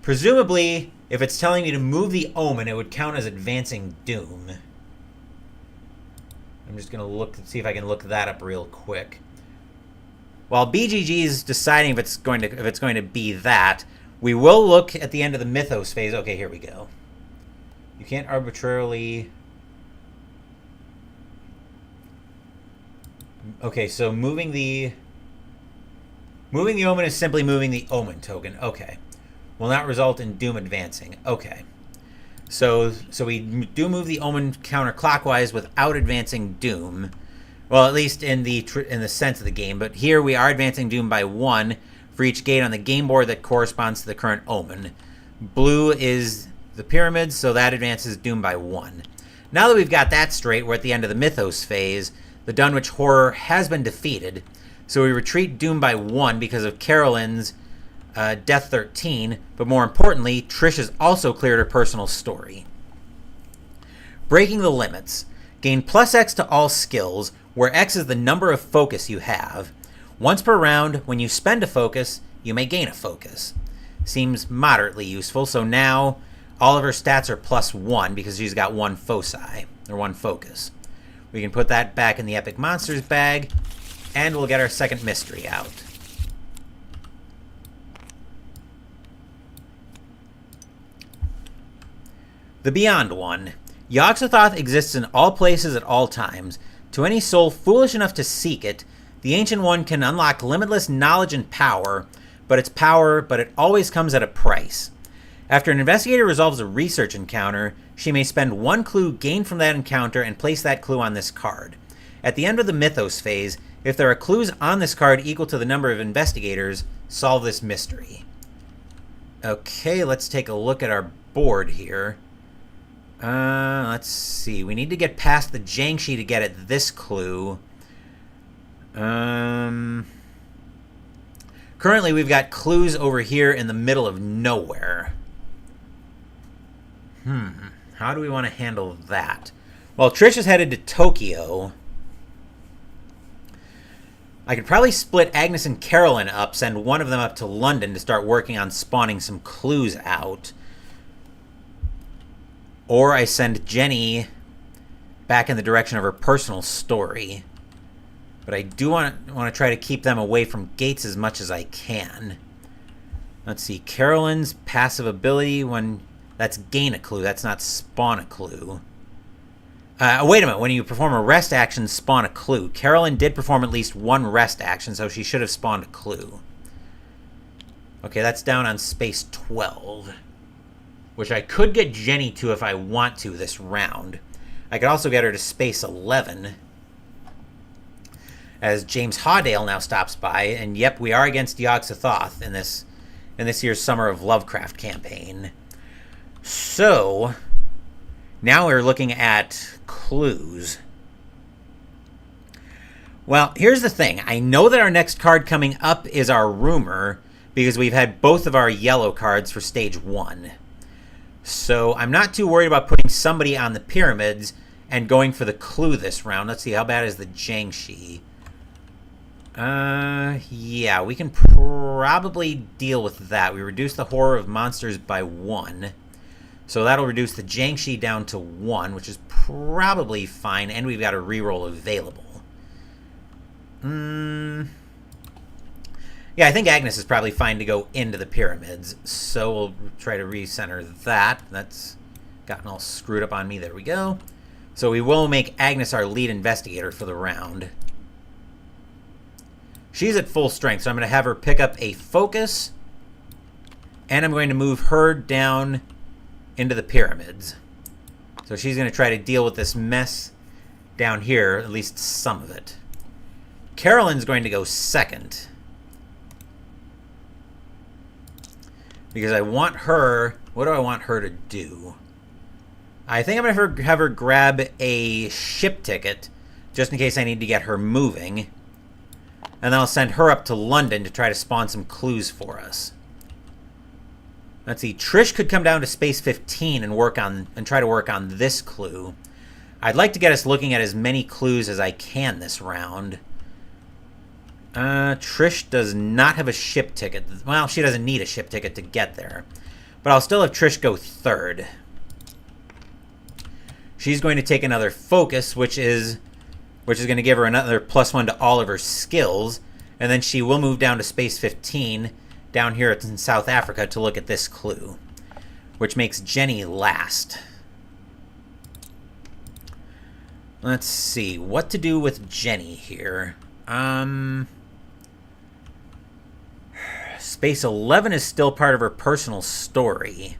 Presumably, if it's telling me to move the omen, it would count as advancing doom. I'm just going to look and see if I can look that up real quick. While BGG is deciding if it's going to be that, we will look at the end of the mythos phase. Okay, here we go. You can't arbitrarily... Okay, so moving the omen is simply moving the omen token. Okay. Will not result in doom advancing. Okay. So we do move the omen counterclockwise without advancing doom. Well, at least in the sense of the game. But here we are advancing doom by 1 for each gate on the game board that corresponds to the current omen. Blue is the pyramids, so that advances doom by 1. Now that we've got that straight, we're at the end of the mythos phase. The Dunwich Horror has been defeated. So we retreat doom by 1 because of Carolyn's Death 13. But more importantly, Trish has also cleared her personal story. Breaking the limits. Gain +X to all skills, where X is the number of focus you have. Once per round, when you spend a focus, you may gain a focus. Seems moderately useful, so now all of her stats are +1 because she's got 1 foci, or 1 focus. We can put that back in the Epic Monsters bag, and we'll get our second mystery out. The Beyond One. Yog-Sothoth exists in all places at all times. To any soul foolish enough to seek it, the Ancient One can unlock limitless knowledge and power, but it always comes at a price. After an investigator resolves a research encounter, she may spend one clue gained from that encounter and place that clue on this card. At the end of the Mythos phase, if there are clues on this card equal to the number of investigators, solve this mystery. Okay, let's take a look at our board here. Let's see. We need to get past the Jiangshi to get at this clue. Currently, we've got clues over here in the middle of nowhere. How do we want to handle that? Well, Trish is headed to Tokyo. I could probably split Agnes and Carolyn up, send one of them up to London to start working on spawning some clues out. Or I send Jenny back in the direction of her personal story. But I do want to try to keep them away from gates as much as I can. Let's see. Carolyn's passive ability that's gain a clue. That's not spawn a clue. Wait a minute. When you perform a rest action, spawn a clue. Carolyn did perform at least one rest action, so she should have spawned a clue. Okay, that's down on space 12. Which I could get Jenny to if I want to this round. I could also get her to space 11. As James Hawdale now stops by. And yep, we are against Yog-Sothoth in this year's Summer of Lovecraft campaign. So, now we're looking at clues. Well, here's the thing. I know that our next card coming up is our rumor, because we've had both of our yellow cards for stage 1. So I'm not too worried about putting somebody on the pyramids and going for the clue this round. Let's see, how bad is the Jiangshi? Yeah, we can probably deal with that. We reduce the horror of monsters by 1. So that'll reduce the Jiangshi down to 1, which is probably fine, and we've got a reroll available. Yeah, I think Agnes is probably fine to go into the pyramids, so we'll try to recenter that. That's gotten all screwed up on me. There we go. So we will make Agnes our lead investigator for the round. She's at full strength, so I'm going to have her pick up a focus, and I'm going to move her down into the pyramids. So she's going to try to deal with this mess down here, at least some of it. Carolyn's going to go second, because I want her... What do I want her to do? I think I'm going to have her grab a ship ticket, just in case I need to get her moving. And then I'll send her up to London to try to spawn some clues for us. Let's see. Trish could come down to space 15 and try to work on this clue. I'd like to get us looking at as many clues as I can this round. Trish does not have a ship ticket. Well, she doesn't need a ship ticket to get there. But I'll still have Trish go third. She's going to take another focus, which is going to give her another +1 to all of her skills. And then she will move down to space 15, down here in South Africa, to look at this clue, which makes Jenny last. Let's see what to do with Jenny here. Space 11 is still part of her personal story.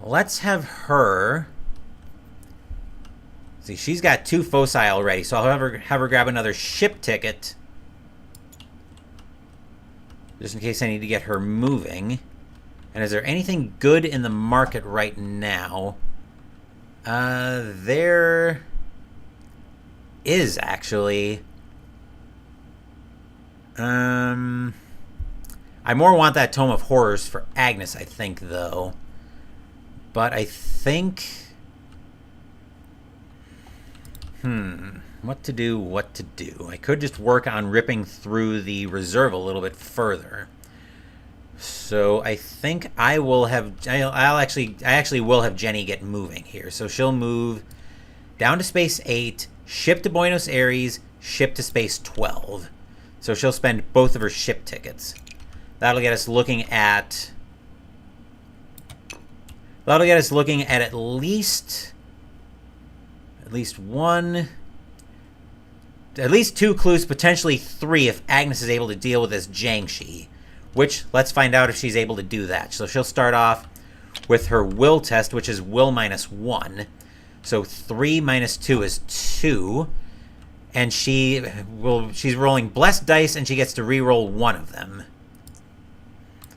Let's have her... See, she's got 2 foci already, so I'll have her grab another ship ticket, just in case I need to get her moving. And is there anything good in the market right now? There is, actually. I more want that Tome of Horrors for Agnes, I think, though. But I think... What to do? I could just work on ripping through the reserve a little bit further. So I think I will have... I actually will have Jenny get moving here. So she'll move down to space 8, ship to Buenos Aires, ship to space 12. So she'll spend both of her ship tickets. That'll get us looking at... at least one... at least 2 clues, potentially 3 if Agnes is able to deal with this Jiangshi. Which, let's find out if she's able to do that. So she'll start off with her will test, which is will -1. So 3 minus 2 is 2. And she's rolling blessed dice, and she gets to re-roll 1 of them.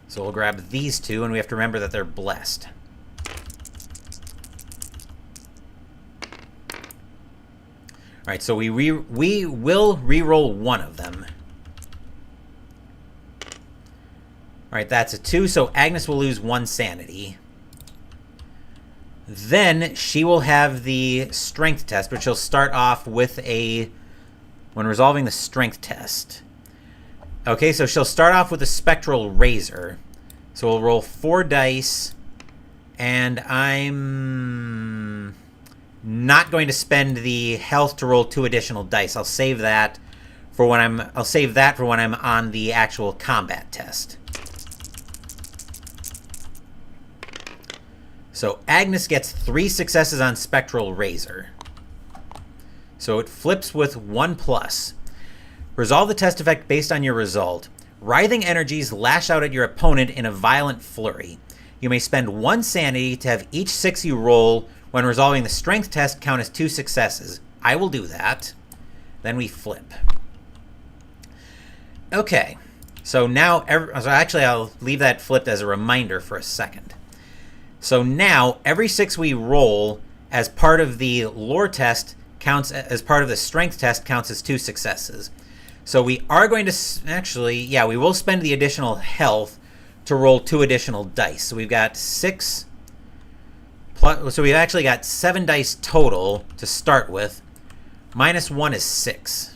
So we'll grab these 2, and we have to remember that they're blessed. All right, so we will re-roll 1 of them. All right, that's a 2, so Agnes will lose 1 sanity. Then she will have the strength test, which she'll start off with when resolving the strength test. Okay, so she'll start off with a spectral razor. So we'll roll 4 dice, and I'm not going to spend the health to roll 2 additional dice. I'll save that for when I'm on the actual combat test. So Agnes gets 3 successes on Spectral Razor. So it flips with 1+. Resolve the test effect based on your result. Writhing energies lash out at your opponent in a violent flurry. You may spend 1 sanity to have each 6 you roll when resolving the strength test count as 2 successes. I will do that. Then we flip. Okay. So now, actually I'll leave that flipped as a reminder for a second. So now, every 6 we roll as part of the lore test counts as part of the strength test counts as 2 successes. So we are going to we will spend the additional health to roll 2 additional dice. So we've got 6 plus, so we've actually got 7 dice total to start with. -1 is 6.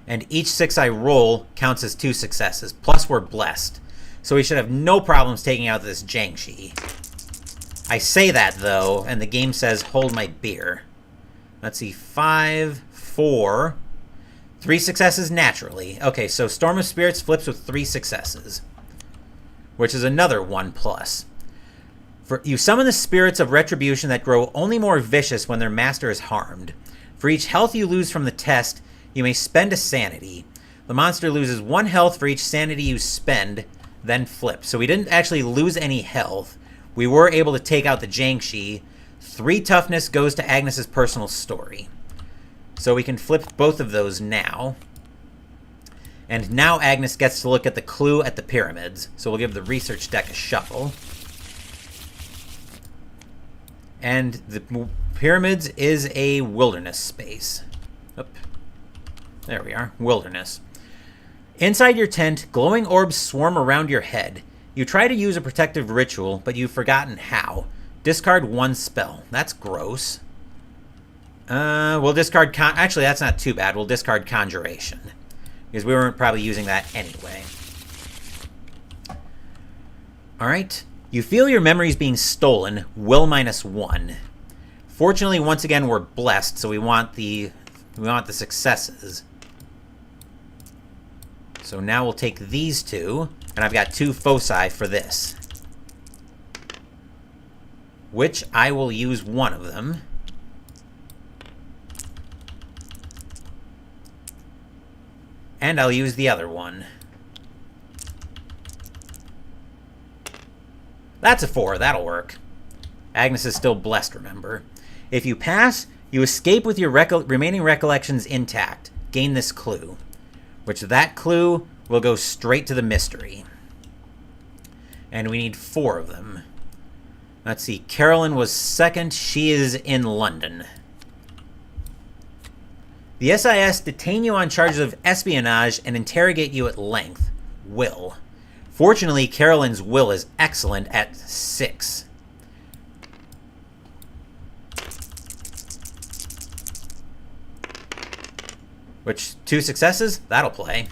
And each 6 I roll counts as 2 successes. Plus we're blessed. So we should have no problems taking out this Jiangshi. I say that, though, and the game says, hold my beer. Let's see, 5, 4, 3 successes naturally. Okay, so Storm of Spirits flips with 3 successes, which is another 1+. You summon the spirits of retribution that grow only more vicious when their master is harmed. For each health you lose from the test, you may spend a sanity. The monster loses 1 health for each sanity you spend, then flip. So we didn't actually lose any health. We were able to take out the Jiangshi. 3 toughness goes to Agnes's personal story. So we can flip both of those now. And now Agnes gets to look at the clue at the pyramids. So we'll give the research deck a shuffle. And the pyramids is a wilderness space. Oop. There we are. Wilderness. Inside your tent, glowing orbs swarm around your head. You try to use a protective ritual, but you've forgotten how. Discard 1 spell. That's gross. We'll discard... Actually, that's not too bad. We'll discard Conjuration, because we weren't probably using that anyway. Alright. You feel your memories being stolen. Will -1. Fortunately, once again, we're blessed, so we want the successes. So now we'll take these 2, and I've got 2 foci for this, which I will use 1 of them. And I'll use the other one. That's a 4. That'll work. Agnes is still blessed, remember. If you pass, you escape with your remaining recollections intact. Gain this clue. Which that clue will go straight to the mystery. And we need 4 of them. Let's see. Carolyn was 2nd. She is in London. The SIS detain you on charges of espionage and interrogate you at length. Will. Fortunately, Carolyn's will is excellent at 6. Which, 2 successes? That'll play.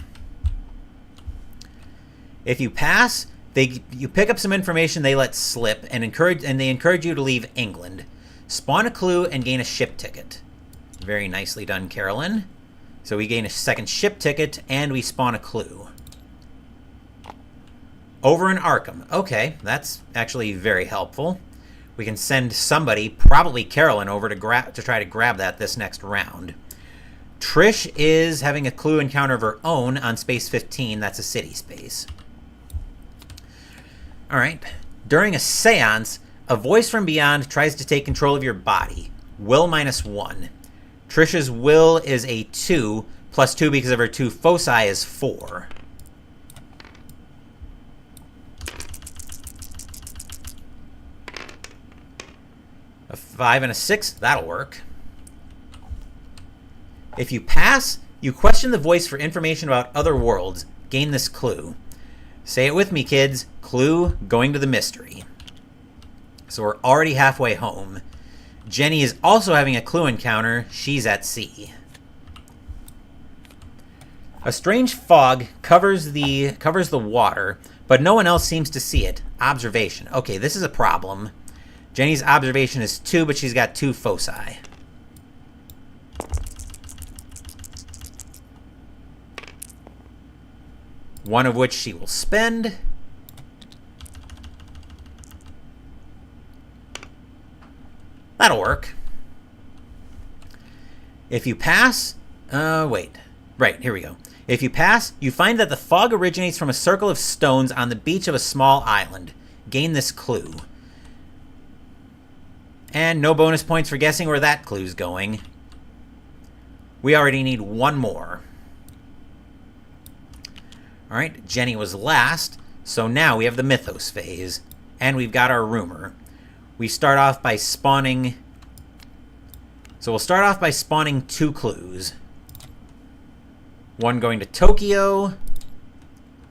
If you pass, you pick up some information they let slip and they encourage you to leave England. Spawn a clue and gain a ship ticket. Very nicely done, Carolyn. So we gain a 2nd ship ticket and we spawn a clue. Over in Arkham. Okay, that's actually very helpful. We can send somebody, probably Carolyn, over to try to grab that this next round. Trish is having a clue encounter of her own on space 15. That's a city space. All right. During a seance, a voice from beyond tries to take control of your body. Will -1. Trish's will is a 2, plus 2 because of her 2 foci is 4. A 5 and a 6, that'll work. If you pass, you question the voice for information about other worlds. Gain this clue. Say it with me, kids. Clue, going to the mystery. So we're already halfway home. Jenny is also having a clue encounter. She's at sea. A strange fog covers the water, but no one else seems to see it. Observation. Okay, this is a problem. Jenny's observation is 2, but she's got 2 foci. One of which she will spend. That'll work. If you pass... wait. Right, here we go. If you pass, you find that the fog originates from a circle of stones on the beach of a small island. Gain this clue. And no bonus points for guessing where that clue's going. We already need 1 more. Alright, Jenny was last, so now we have the Mythos phase. And we've got our rumor. We start off by spawning... So we'll start off by spawning 2 clues. One going to Tokyo,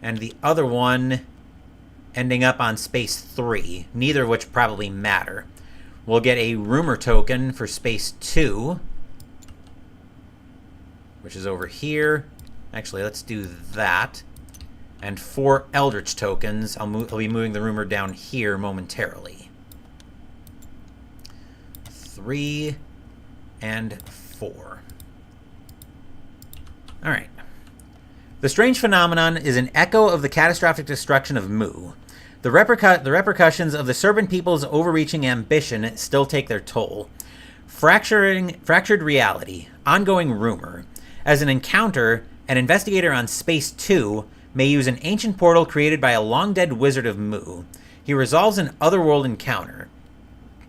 and the other one ending up on space 3, neither of which probably matter. We'll get a rumor token for space 2, which is over here. Actually, let's do that. And 4 Eldritch tokens. I'll be moving the rumor down here momentarily. 3 and 4. All right. The strange phenomenon is an echo of the catastrophic destruction of Mu. The repercussions of the Serpent People's overreaching ambition still take their toll. Fractured reality. Ongoing rumor. As an encounter, an investigator on Space 2 may use an ancient portal created by a long-dead wizard of Mu. He resolves an otherworld encounter.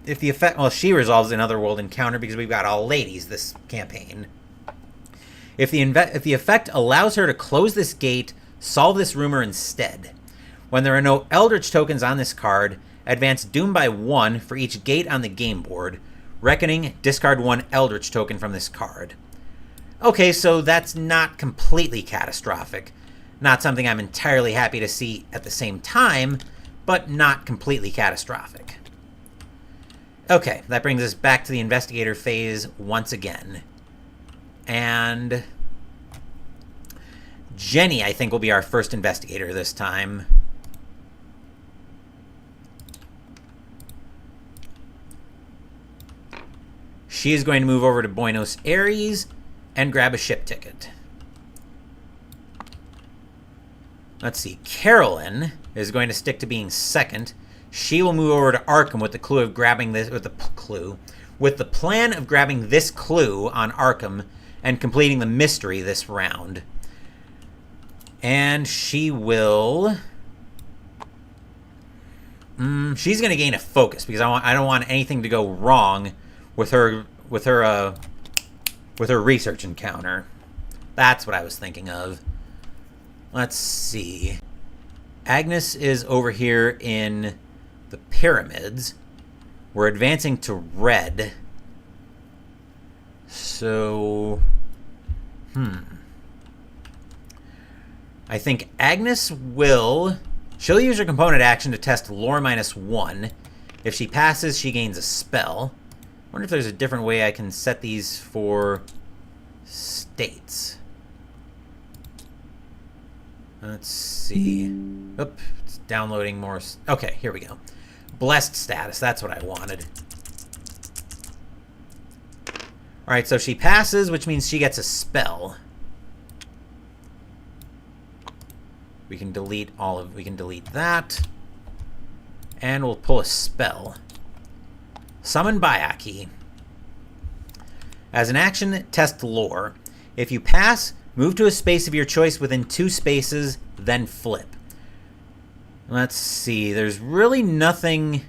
If the effect... Well, she resolves an otherworld encounter because we've got all ladies this campaign. If the effect allows her to close this gate, solve this rumor instead. When there are no Eldritch tokens on this card, advance Doom by 1 for each gate on the game board. Reckoning, discard 1 Eldritch token from this card. Okay, so that's not completely catastrophic. Not something I'm entirely happy to see at the same time, but not completely catastrophic. Okay, that brings us back to the investigator phase once again. And Jenny, I think, will be our first investigator this time. She is going to move over to Buenos Aires and grab a ship ticket. Let's see. Carolyn is going to stick to being second. She will move over to Arkham with the clue of grabbing this, with the plan of grabbing this clue on Arkham and completing the mystery this round. And she will... she's going to gain a focus because I don't want anything to go wrong with her research encounter. That's what I was thinking of. Let's see. Agnes is over here in the pyramids. We're advancing to red. So, I think Agnes she'll use her component action to test lore -1. If she passes, she gains a spell. I wonder if there's a different way I can set these for states. Let's see. Oop, it's downloading more. Okay, here we go. Blessed status, that's what I wanted. Alright, so she passes, which means she gets a spell. We can delete that. And we'll pull a spell. Summon Bayaki. As an action, test lore. If you pass, move to a space of your choice within 2 spaces, then flip. Let's see. There's really nothing...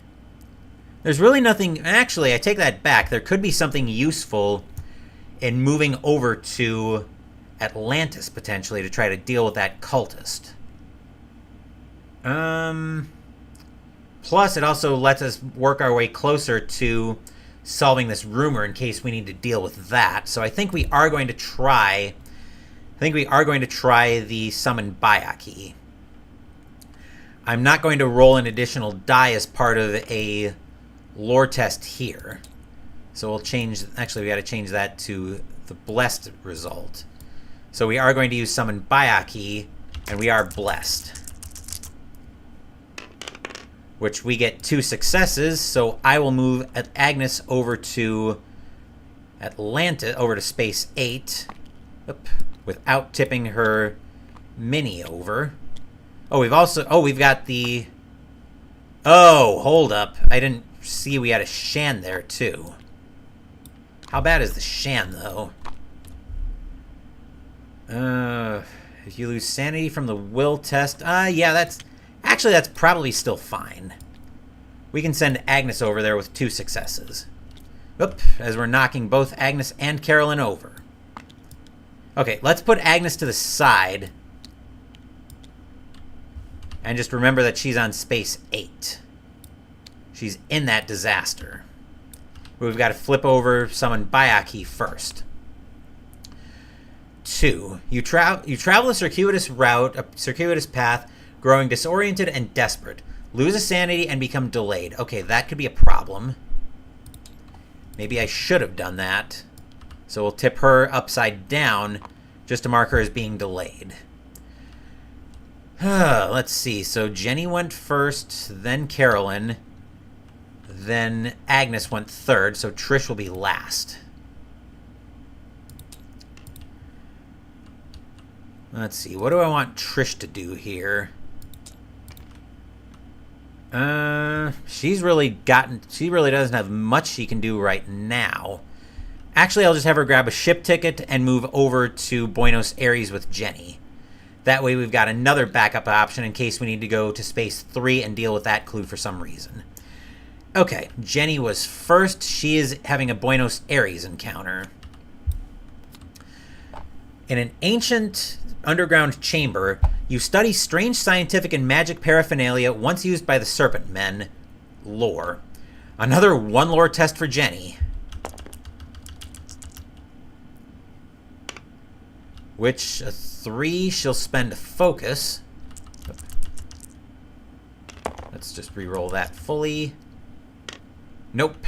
Actually, I take that back. There could be something useful in moving over to Atlantis, potentially, to try to deal with that cultist. Plus, it also lets us work our way closer to solving this rumor in case we need to deal with that. So I think we are going to try... the summon Bayaki. I'm not going to roll an additional die as part of a lore test here. So we'll change... Actually, we got to change that to the blessed result. So we are going to use summon Bayaki, and we are blessed. Which we get 2 successes, so I will move Agnes over to Atlantis, over to space 8. Without tipping her mini over. Oh, we've got the... Oh, hold up. I didn't see we had a Shan there, too. How bad is the Shan, though? If you lose sanity from the will test... yeah, that's... Actually, that's probably still fine. We can send Agnes over there with 2 successes. Oop, as we're knocking both Agnes and Carolyn over. Okay, let's put Agnes to the side. And just remember that she's on space 8. She's in that disaster. We've got to flip over, summon Bayaki first. 2. You travel a circuitous route, a circuitous path, growing disoriented and desperate. Lose a sanity and become delayed. Okay, that could be a problem. Maybe I should have done that. So we'll tip her upside down just to mark her as being delayed. Let's see. So Jenny went first, then Carolyn, then Agnes went third, so Trish will be last. Let's see. What do I want Trish to do here? She really doesn't have much she can do right now. Actually, I'll just have her grab a ship ticket and move over to Buenos Aires with Jenny. That way we've got another backup option in case we need to go to space 3 and deal with that clue for some reason. Okay, Jenny was first. She is having a Buenos Aires encounter. In an ancient underground chamber, you study strange scientific and magic paraphernalia once used by the Serpent Men. Lore. Another 1 lore test for Jenny. Which, a 3, she'll spend a focus. Let's just re-roll that fully. Nope.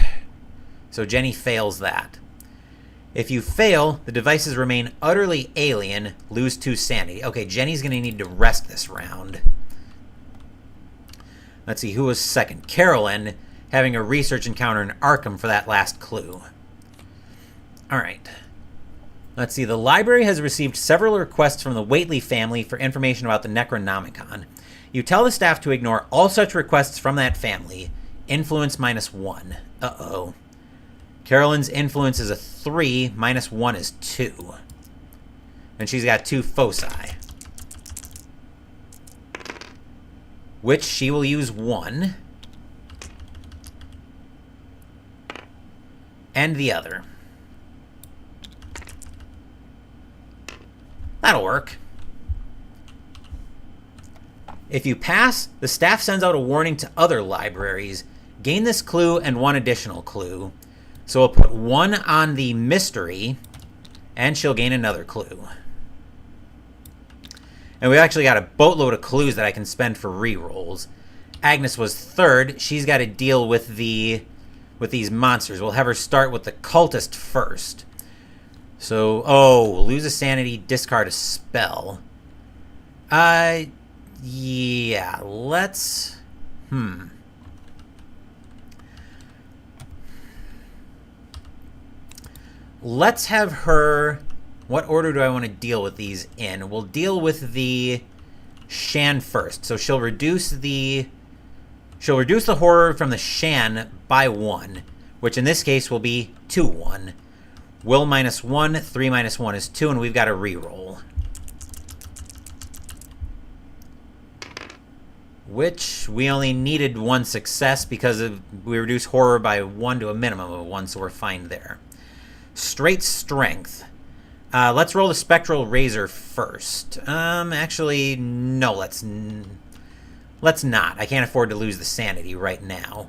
So Jenny fails that. If you fail, the devices remain utterly alien, lose 2 sanity. Okay, Jenny's going to need to rest this round. Let's see, who was second? Carolyn, having a research encounter in Arkham for that last clue. Alright. Let's see, the library has received several requests from the Whately family for information about the Necronomicon. You tell the staff to ignore all such requests from that family. Influence -1. Uh-oh. Carolyn's influence is a 3, -1 is 2. And she's got 2 foci. Which she will use 1. And the other. That'll work. If you pass, the staff sends out a warning to other libraries. Gain this clue and 1 additional clue. So we'll put 1 on the mystery, and she'll gain another clue. And we actually got a boatload of clues that I can spend for re-rolls. Agnes was third. She's got to deal with these monsters. We'll have her start with the cultist first. So, lose a sanity, discard a spell. Yeah, let's... Let's have her... What order do I want to deal with these in? We'll deal with the Shan first. So she'll reduce the horror from the Shan by 1, which in this case will be 2-1. Will -1, 3 -1 is 2, and we've got a reroll. Which we only needed 1 success because we reduced horror by 1 to a minimum of 1, so we're fine there. Straight strength. Let's roll the spectral razor first. Actually, no, let's not. I can't afford to lose the sanity right now.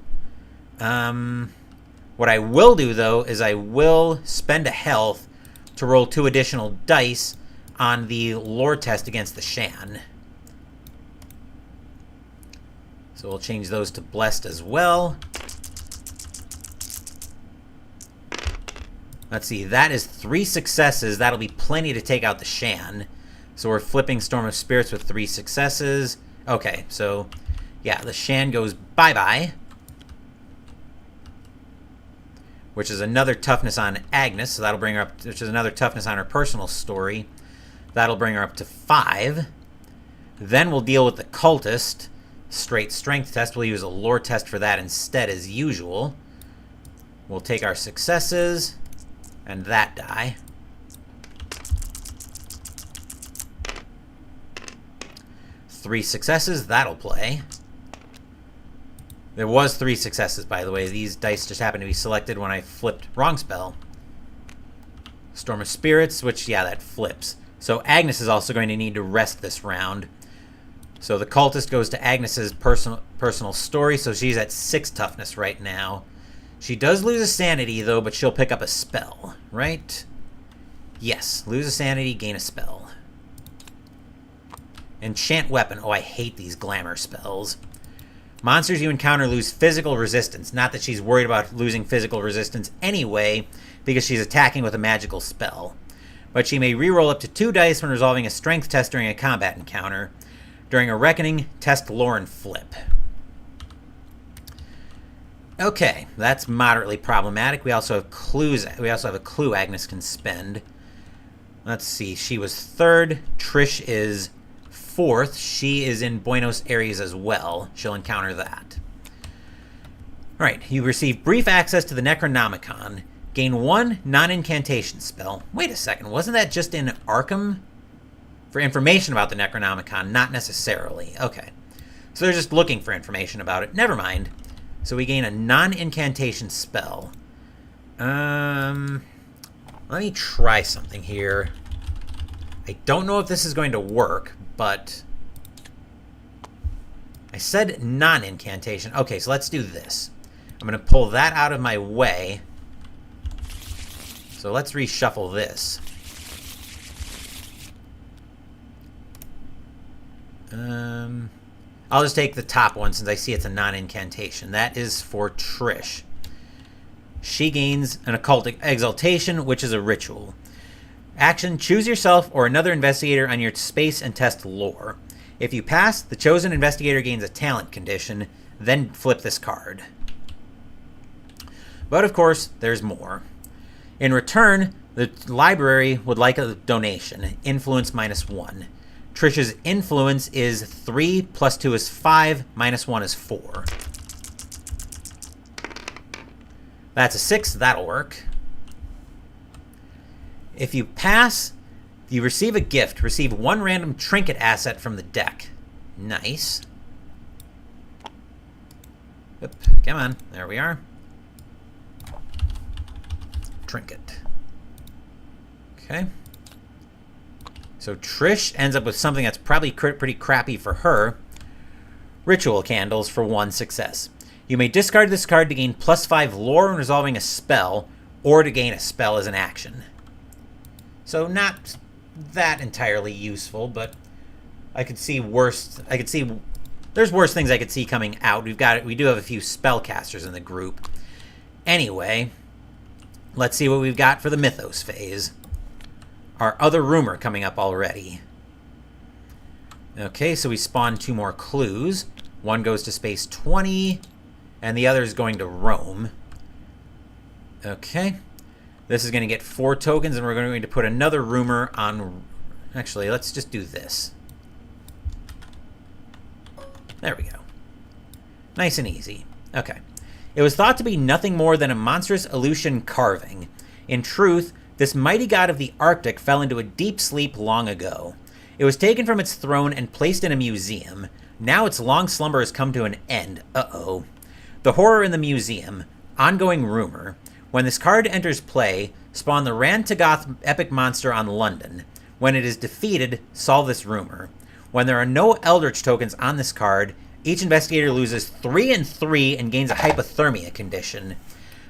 What I will do, though, is I will spend a health to roll 2 additional dice on the lore test against the Shan. So we'll change those to blessed as well. Let's see, that is 3 successes. That'll be plenty to take out the Shan. So we're flipping Storm of Spirits with 3 successes. Okay, so yeah, the Shan goes bye-bye. Which is another toughness on Agnes, so that'll bring her up, which is another toughness on her personal story. That'll bring her up to 5. Then we'll deal with the cultist. Straight strength test. We'll use a lore test for that instead, as usual. We'll take our successes and that die. Three successes. That'll play. There was 3 successes, by the way. These dice just happened to be selected when I flipped wrong spell. Storm of Spirits, which, yeah, that flips. So Agnes is also going to need to rest this round. So the cultist goes to Agnes's personal story, so she's at 6 toughness right now. She does lose a sanity, though, but she'll pick up a spell, right? Yes, lose a sanity, gain a spell. Enchant weapon. Oh, I hate these glamour spells. Monsters you encounter lose physical resistance. Not that she's worried about losing physical resistance anyway, because she's attacking with a magical spell. But she may reroll up to 2 dice when resolving a strength test during a combat encounter. During a reckoning, test lore and flip. Okay, that's moderately problematic. We also have clues. We also have a clue Agnes can spend. Let's see. She was 3rd. Trish is 4th. She is in Buenos Aires as well. She'll encounter that. All right. You receive brief access to the Necronomicon. Gain 1 non-incantation spell. Wait a second. Wasn't that just in Arkham? For information about the Necronomicon, not necessarily. Okay. So they're just looking for information about it. Never mind. So we gain a non-incantation spell. Let me try something here. I don't know if this is going to work, but I said non-incantation. Okay, so let's do this. I'm going to pull that out of my way. So let's reshuffle this. I'll just take the top one since I see it's a non-incantation. That is for Trish. She gains an occult exaltation, which is a ritual. Action, choose yourself or another investigator on your space and test lore. If you pass, the chosen investigator gains a talent condition, then flip this card. But of course, there's more. In return, the library would like a donation, influence -1. Trish's influence is 3, plus 2 is 5, -1 is 4. That's a 6, that'll work. If you pass, you receive a gift. Receive 1 random trinket asset from the deck. Nice. Oop, come on, there we are. Trinket. Okay. So Trish ends up with something that's probably pretty crappy for her. Ritual candles for 1 success. You may discard this card to gain +5 lore when resolving a spell, or to gain a spell as an action. So not that entirely useful, but I could see worse. There's worse things I could see coming out. We do have a few spellcasters in the group. Anyway, let's see what we've got for the Mythos phase. Our other rumor coming up already. Okay, so we spawn 2 more clues. One goes to space 20, and the other is going to Rome. Okay. This is going to get 4 tokens, and we're going to put another rumor on... Actually, let's just do this. There we go. Nice and easy. Okay. It was thought to be nothing more than a monstrous Aleutian carving. In truth, This mighty god of the Arctic fell into a deep sleep long ago. It was taken from its throne and placed in a museum. Now its long slumber has come to an end. Uh-oh. The horror in the museum. Ongoing rumor. When this card enters play, spawn the Rand-Tagoth epic monster on London. When it is defeated, solve this rumor. When there are no Eldritch tokens on this card, each investigator loses 3 and 3 and gains a hypothermia condition.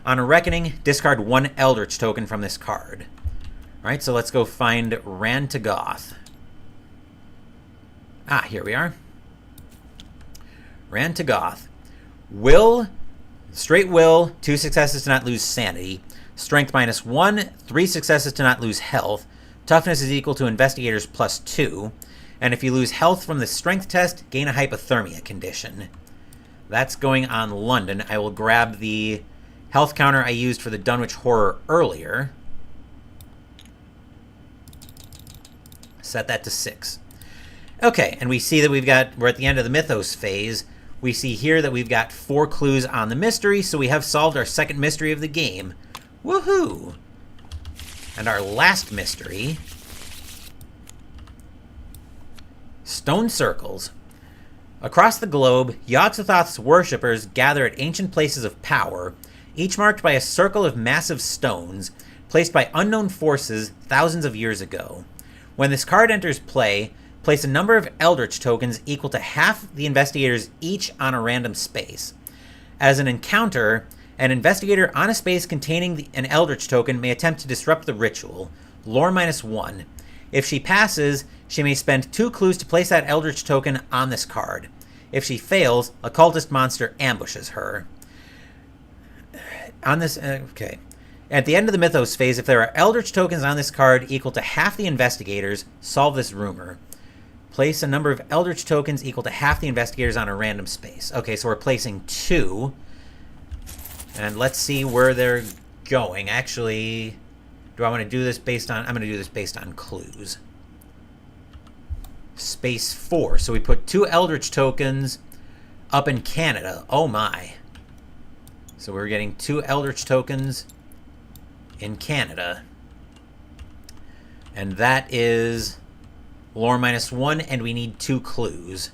On a reckoning, discard 1 Eldritch token from this card. Alright, so let's go find Rand-Tagoth. Ah, here we are. Rand-Tagoth. Will, straight will, 2 successes to not lose sanity. Strength -1, 3 successes to not lose health. Toughness is equal to investigators +2. And if you lose health from the strength test, gain a hypothermia condition. That's going on London. I will grab the health counter I used for the Eldritch Horror earlier. Set that to 6. Okay, and we see that we're at the end of the Mythos phase. We see here that we've got 4 clues on the mystery, so we have solved our second mystery of the game. Woohoo! And our last mystery... Stone circles. Across the globe, Yog-Sothoth's worshippers gather at ancient places of power, each marked by a circle of massive stones, placed by unknown forces thousands of years ago. When this card enters play, place a number of Eldritch tokens equal to half the investigators each on a random space. As an encounter, an investigator on a space containing an Eldritch token may attempt to disrupt the ritual. Lore -1. If she passes, she may spend 2 clues to place that Eldritch token on this card. If she fails, a cultist monster ambushes her. On this, okay. At the end of the Mythos phase, if there are Eldritch tokens on this card equal to half the investigators, solve this rumor. Place a number of Eldritch tokens equal to half the investigators on a random space. Okay, so we're placing 2. And let's see where they're going. Actually, do I want to do this based on... I'm going to do this based on clues. Space 4. So we put 2 Eldritch tokens up in Canada. Oh my. So we're getting 2 Eldritch tokens in Canada. And that is lore -1, and we need 2 clues.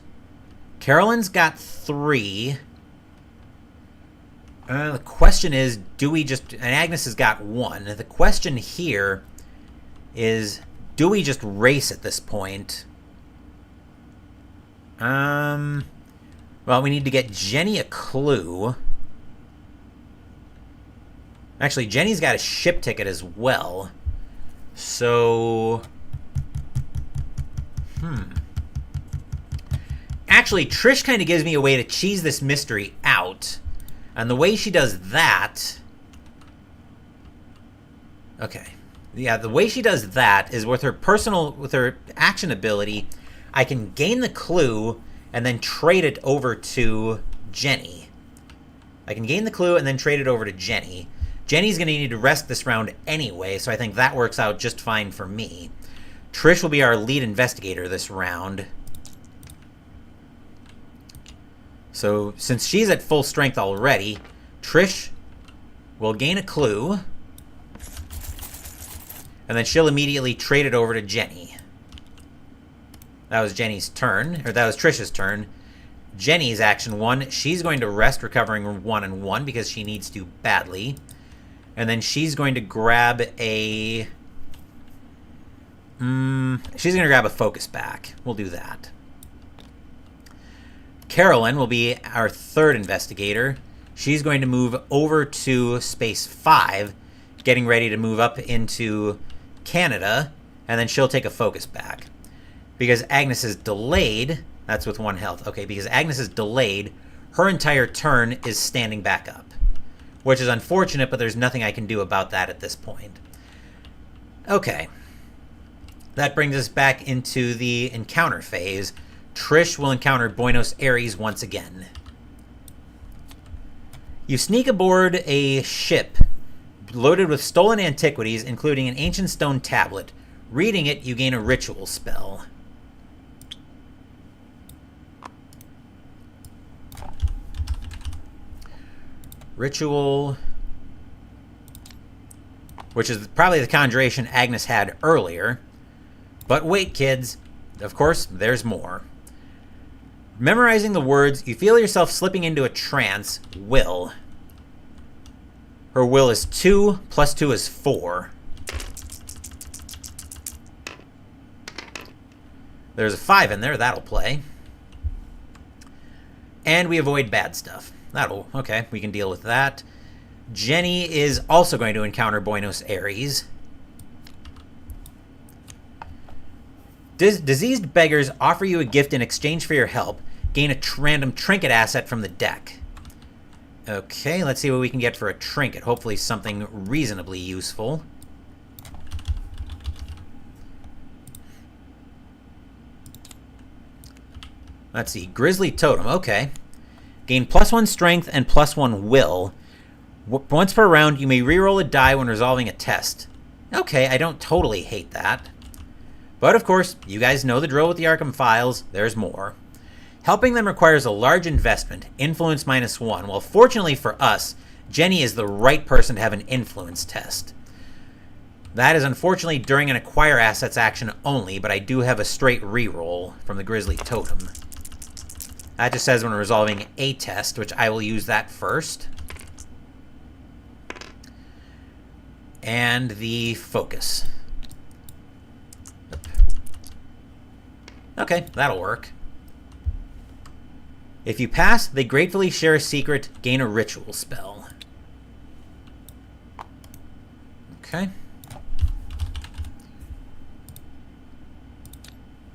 Carolyn's got 3. The question is, do we just... And Agnes has got 1. The question here is, do we just race at this point? Well, we need to get Jenny a clue. Actually, Jenny's got a ship ticket as well. So... Actually, Trish kind of gives me a way to cheese this mystery out. And the way she does that... Okay. Yeah, the way she does that is with her action ability, I can gain the clue and then trade it over to Jenny. I can gain the clue and then trade it over to Jenny. Jenny's going to need to rest this round anyway, so I think that works out just fine for me. Trish will be our lead investigator this round. So, since she's at full strength already, Trish will gain a clue, and then she'll immediately trade it over to Jenny. That was Jenny's turn, or that was Trish's turn. Jenny's action 1, she's going to rest, recovering 1 and 1 because she needs to badly. And then she's going to grab a... she's going to grab a focus back. We'll do that. Carolyn will be our third investigator. She's going to move over to space 5, getting ready to move up into Canada, and then she'll take a focus back. Because Agnes is delayed, that's with 1 health. Okay, because Agnes is delayed, her entire turn is standing back up. Which is unfortunate, but there's nothing I can do about that at this point. Okay. That brings us back into the encounter phase. Trish will encounter Buenos Aires once again. You sneak aboard a ship loaded with stolen antiquities, including an ancient stone tablet. Reading it, you gain a ritual spell. which is probably the conjuration Agnes had earlier. But wait, kids. Of course, there's more. Memorizing the words, you feel yourself slipping into a trance. Will. Her will is 2, plus 2 is 4. There's a 5 in there, that'll play. And we avoid bad stuff. Okay, we can deal with that. Jenny is also going to encounter Buenos Aires. Diseased beggars offer you a gift in exchange for your help. Gain a random trinket asset from the deck. Okay, let's see what we can get for a trinket. Hopefully something reasonably useful. Let's see. Grizzly Totem. Okay. Gain +1 strength and +1 will. Once per round, you may reroll a die when resolving a test. Okay, I don't totally hate that. But of course, you guys know the drill with the Arkham Files. There's more. Helping them requires a large investment, influence -1. Well, fortunately for us, Jenny is the right person to have an influence test. That is unfortunately during an acquire assets action only, but I do have a straight reroll from the Grizzly Totem. That just says when resolving a test, which I will use that first. And the focus. Okay, that'll work. If you pass, they gratefully share a secret, gain a ritual spell. Okay.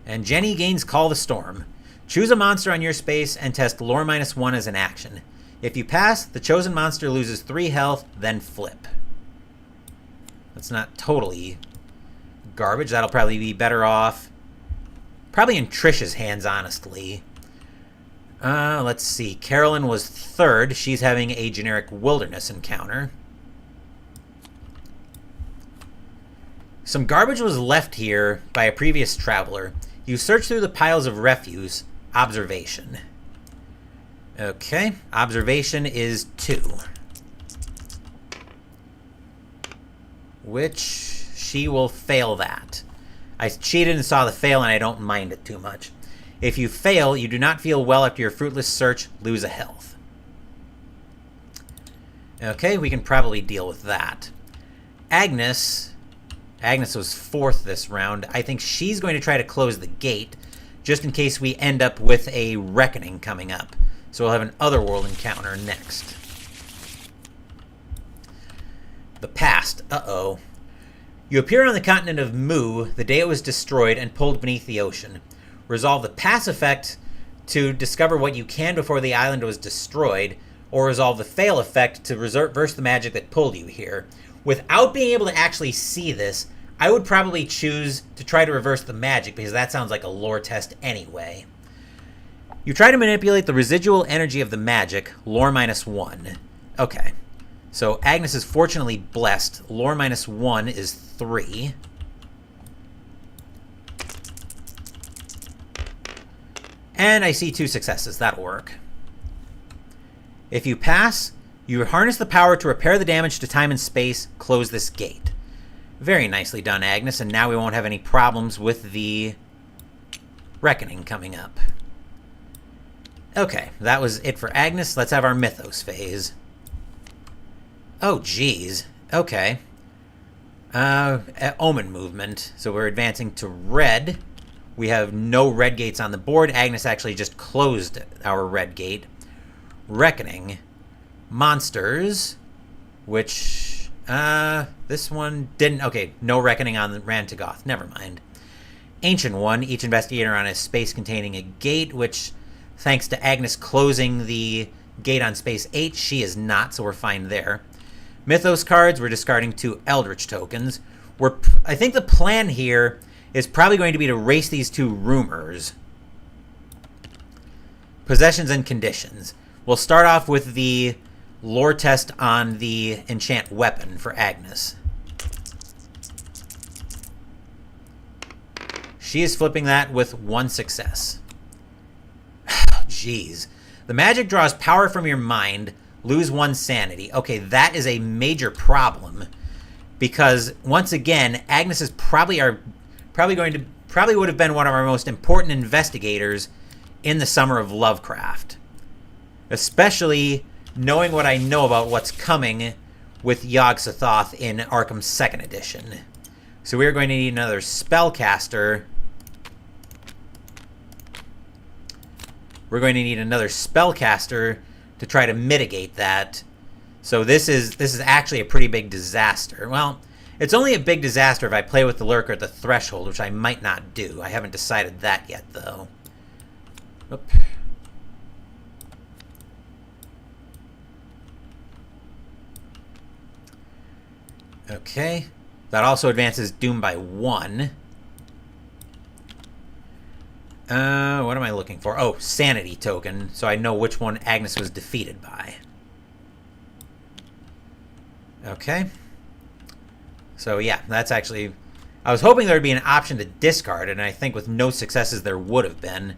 And Jenny gains Call the Storm. Choose a monster on your space and test lore -1 as an action. If you pass, the chosen monster loses 3 health, then flip. That's not totally garbage. That'll probably be better off. Probably in Trish's hands, honestly. Let's see. Carolyn was 3rd. She's having a generic wilderness encounter. Some garbage was left here by a previous traveler. You search through the piles of refuse. Observation. Okay. Observation is 2. Which she will fail that. I cheated and saw the fail, and I don't mind it too much. If you fail, you do not feel well after your fruitless search, lose a health. Okay, we can probably deal with that. Agnes was 4th this round. I think she's going to try to close the gate, just in case we end up with a reckoning coming up. So we'll have an otherworld encounter next. The past. Uh-oh. You appear on the continent of Mu the day it was destroyed and pulled beneath the ocean. Resolve the pass effect to discover what you can before the island was destroyed, or resolve the fail effect to reverse the magic that pulled you here. Without being able to actually see this, I would probably choose to try to reverse the magic, because that sounds like a lore test anyway. You try to manipulate the residual energy of the magic, lore -1. Okay. So Agnes is fortunately blessed. Lore -1 is 3. And I see 2 successes. That'll work. If you pass, you harness the power to repair the damage to time and space. Close this gate. Very nicely done, Agnes. And now we won't have any problems with the reckoning coming up. Okay, that was it for Agnes. Let's have our Mythos phase. Oh, geez. Okay. Omen movement. So we're advancing to red. We have no red gates on the board. Agnes actually just closed our red gate. Reckoning. Monsters. Which, this one didn't... Okay, no reckoning on Rantagoth. Never mind. Ancient One. Each investigator on a space containing a gate, which, thanks to Agnes closing the gate on space 8, she is not, so we're fine there. Mythos cards, we're discarding 2 Eldritch tokens. I think the plan here is probably going to be to race these 2 rumors. Possessions and conditions. We'll start off with the lore test on the enchant weapon for Agnes. She is flipping that with 1 success. Jeez. The magic draws power from your mind. Lose 1 sanity. Okay, that is a major problem. because once again, Agnes is probably would have been one of our most important investigators in the Summer of Lovecraft, especially knowing what I know about what's coming with Yog-Sothoth in Arkham's 2nd edition. So we're going to need another spellcaster. We're going to need another spellcaster to try to mitigate that. So this is actually a pretty big disaster. Well, it's only a big disaster if I play with the Lurker at the threshold, which I might not do. I haven't decided that yet, though. Oop. Okay. That also advances Doom by 1. What am I looking for? Oh, Sanity token, so I know which one Agnes was defeated by. Okay. So yeah, that's actually... I was hoping there would be an option to discard, and I think with no successes there would have been.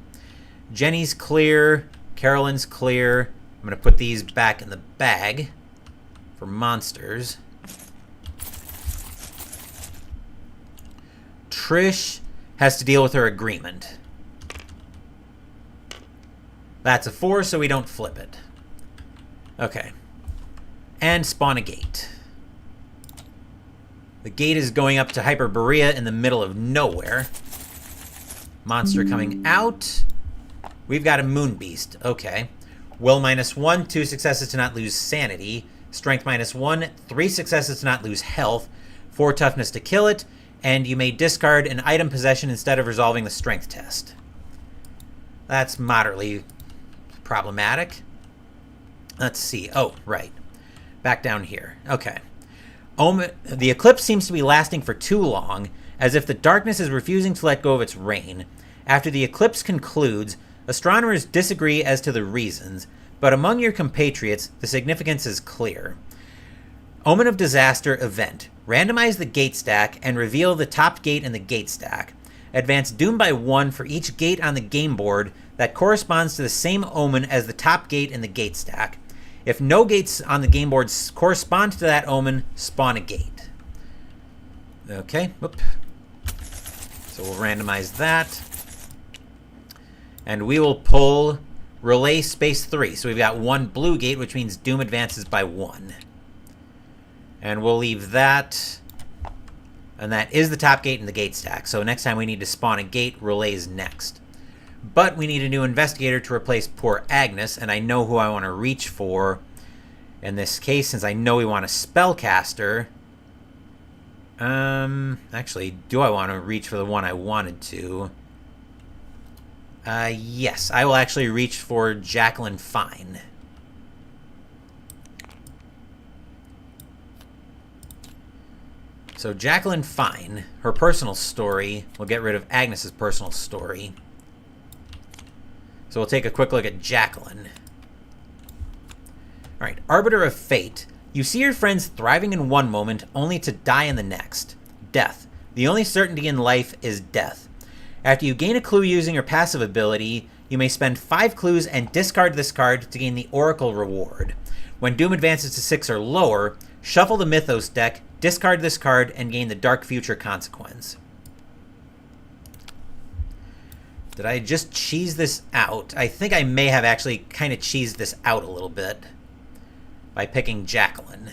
Jenny's clear. Carolyn's clear. I'm going to put these back in the bag for monsters. Trish has to deal with her agreement. That's a 4, so we don't flip it. Okay. And spawn a gate. The gate is going up to Hyperborea in the middle of nowhere. Monster coming out. We've got a Moon Beast. Okay. Will -1, 2 successes to not lose sanity. Strength -1, 3 successes to not lose health. 4 toughness to kill it. And you may discard an item possession instead of resolving the strength test. That's moderately problematic. Let's see. Oh, right. Back down here. Okay. The eclipse seems to be lasting for too long, as if the darkness is refusing to let go of its reign. After the eclipse concludes, astronomers disagree as to the reasons, but among your compatriots, the significance is clear. Omen of Disaster event. Randomize the gate stack and reveal the top gate in the gate stack. Advance Doom by 1 for each gate on the game board that corresponds to the same omen as the top gate in the gate stack. If no gates on the game board correspond to that omen, spawn a gate. Okay, whoop. So we'll randomize that. And we will pull Relay Space 3. So we've got 1 blue gate, which means Doom advances by 1. And we'll leave that. And that is the top gate in the gate stack. So next time we need to spawn a gate, Relay is next. But we need a new investigator to replace poor Agnes, and I know who I want to reach for in this case, since I know we want a spellcaster. Actually, do I want to reach for the one I wanted to? Yes, I will actually reach for Jacqueline Fine. So Jacqueline Fine, her personal story, will get rid of Agnes's personal story. So we'll take a quick look at Jacqueline. Alright, Arbiter of Fate. You see your friends thriving in one moment, only to die in the next. Death. The only certainty in life is death. After you gain a clue using your passive ability, you may spend 5 clues and discard this card to gain the Oracle reward. When Doom advances to 6 or lower, shuffle the Mythos deck, discard this card, and gain the Dark Future consequence. Did I just cheese this out? I think I may have actually kind of cheesed this out a little bit by picking Jacqueline.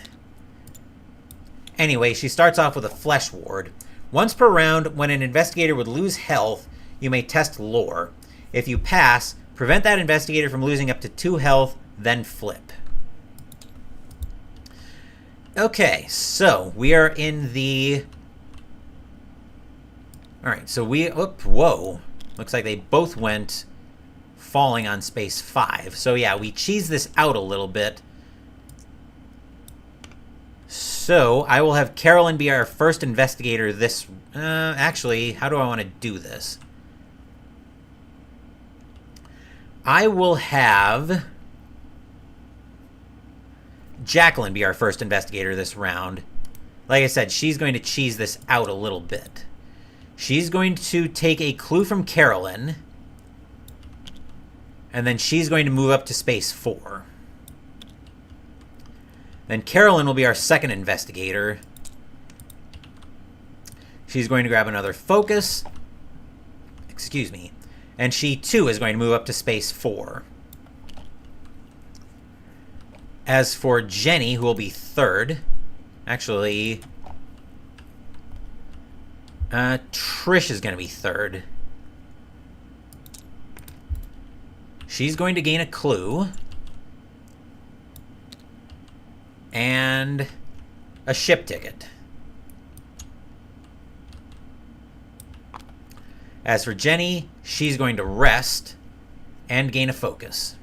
Anyway, she starts off with a Flesh Ward. Once per round, when an investigator would lose health, you may test lore. If you pass, prevent that investigator from losing up to 2 health, then flip. Okay, so we are in the... Alright, so we... whoa. Looks like they both went falling on space 5. So yeah, we cheesed this out a little bit. So I will have Carolyn be our first investigator this... actually, how do I want to do this? I will have Jacqueline be our first investigator this round. Like I said, she's going to cheese this out a little bit. She's going to take a clue from Carolyn, and then she's going to move up to space 4. Then Carolyn will be our second investigator, She's going to grab another focus. Excuse me. And she, too, is going to move up to space 4. As for Jenny, who will be 3rd... Actually... Trish is going to be 3rd. She's going to gain a clue. And a ship ticket. As for Jenny, she's going to rest and gain a focus.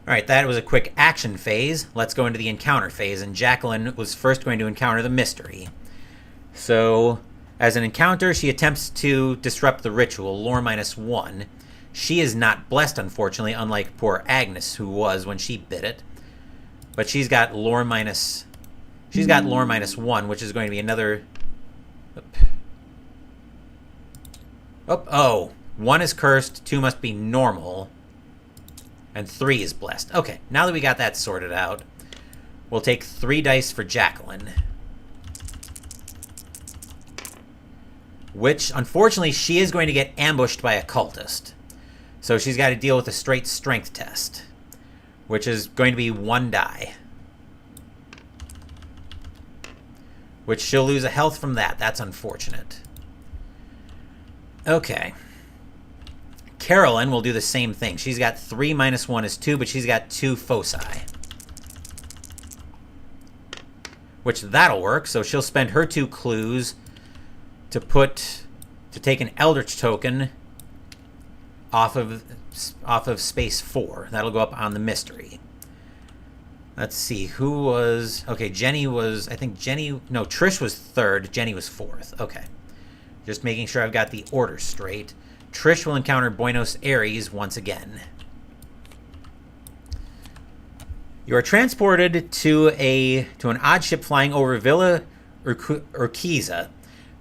Alright, that was a quick action phase. Let's go into the encounter phase, and Jacqueline was first going to encounter the mystery. So, as an encounter, she attempts to disrupt the ritual, lore -1. She is not blessed, unfortunately, unlike poor Agnes, who was when she bit it. But she's got lore minus... She's got lore -1, which is going to be another... Oh, 1 is cursed, 2 must be normal, and 3 is blessed. Okay, now that we got that sorted out, we'll take 3 dice for Jacqueline. Which, unfortunately, she is going to get ambushed by a cultist. So she's got to deal with a straight strength test, which is going to be 1 die. Which she'll lose a health from that. That's unfortunate. Okay. Carolyn will do the same thing. She's got 3 -1 is 2, but she's got 2 foci. Which that'll work, so she'll spend her 2 clues to take an Eldritch token off of space 4. That'll go up on the mystery. Let's see, who was... Okay, Jenny was... I think Jenny... No, Trish was 3rd. Jenny was 4th. Okay. Just making sure I've got the order straight. Trish will encounter Buenos Aires once again. You are transported to an odd ship flying over Villa Urquiza.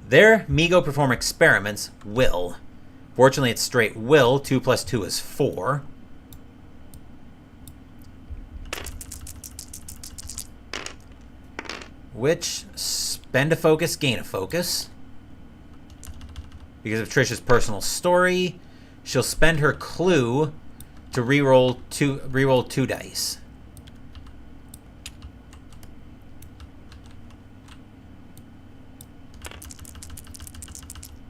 There, Migo perform experiments. Will. Fortunately, it's straight will. 2 + 2 is 4. Which, spend a focus, gain a focus. Because of Trish's personal story, she'll spend her clue to reroll 2 dice.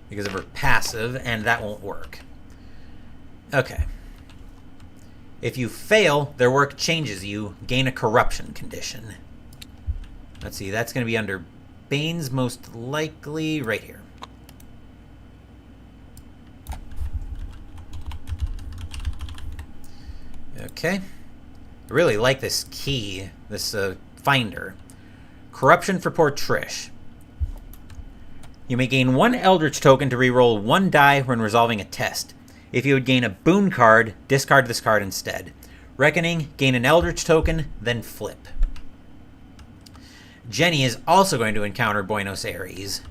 Because of her passive, and that won't work. Okay. If you fail, their work changes you. Gain a corruption condition. Let's see, that's going to be under Bane's most likely right here. Okay. I really like this key, this finder. Corruption for poor Trish. You may gain 1 Eldritch token to reroll 1 die when resolving a test. If you would gain a boon card, discard this card instead. Reckoning, gain an Eldritch token, then flip. Jenny is also going to encounter Buenos Aires.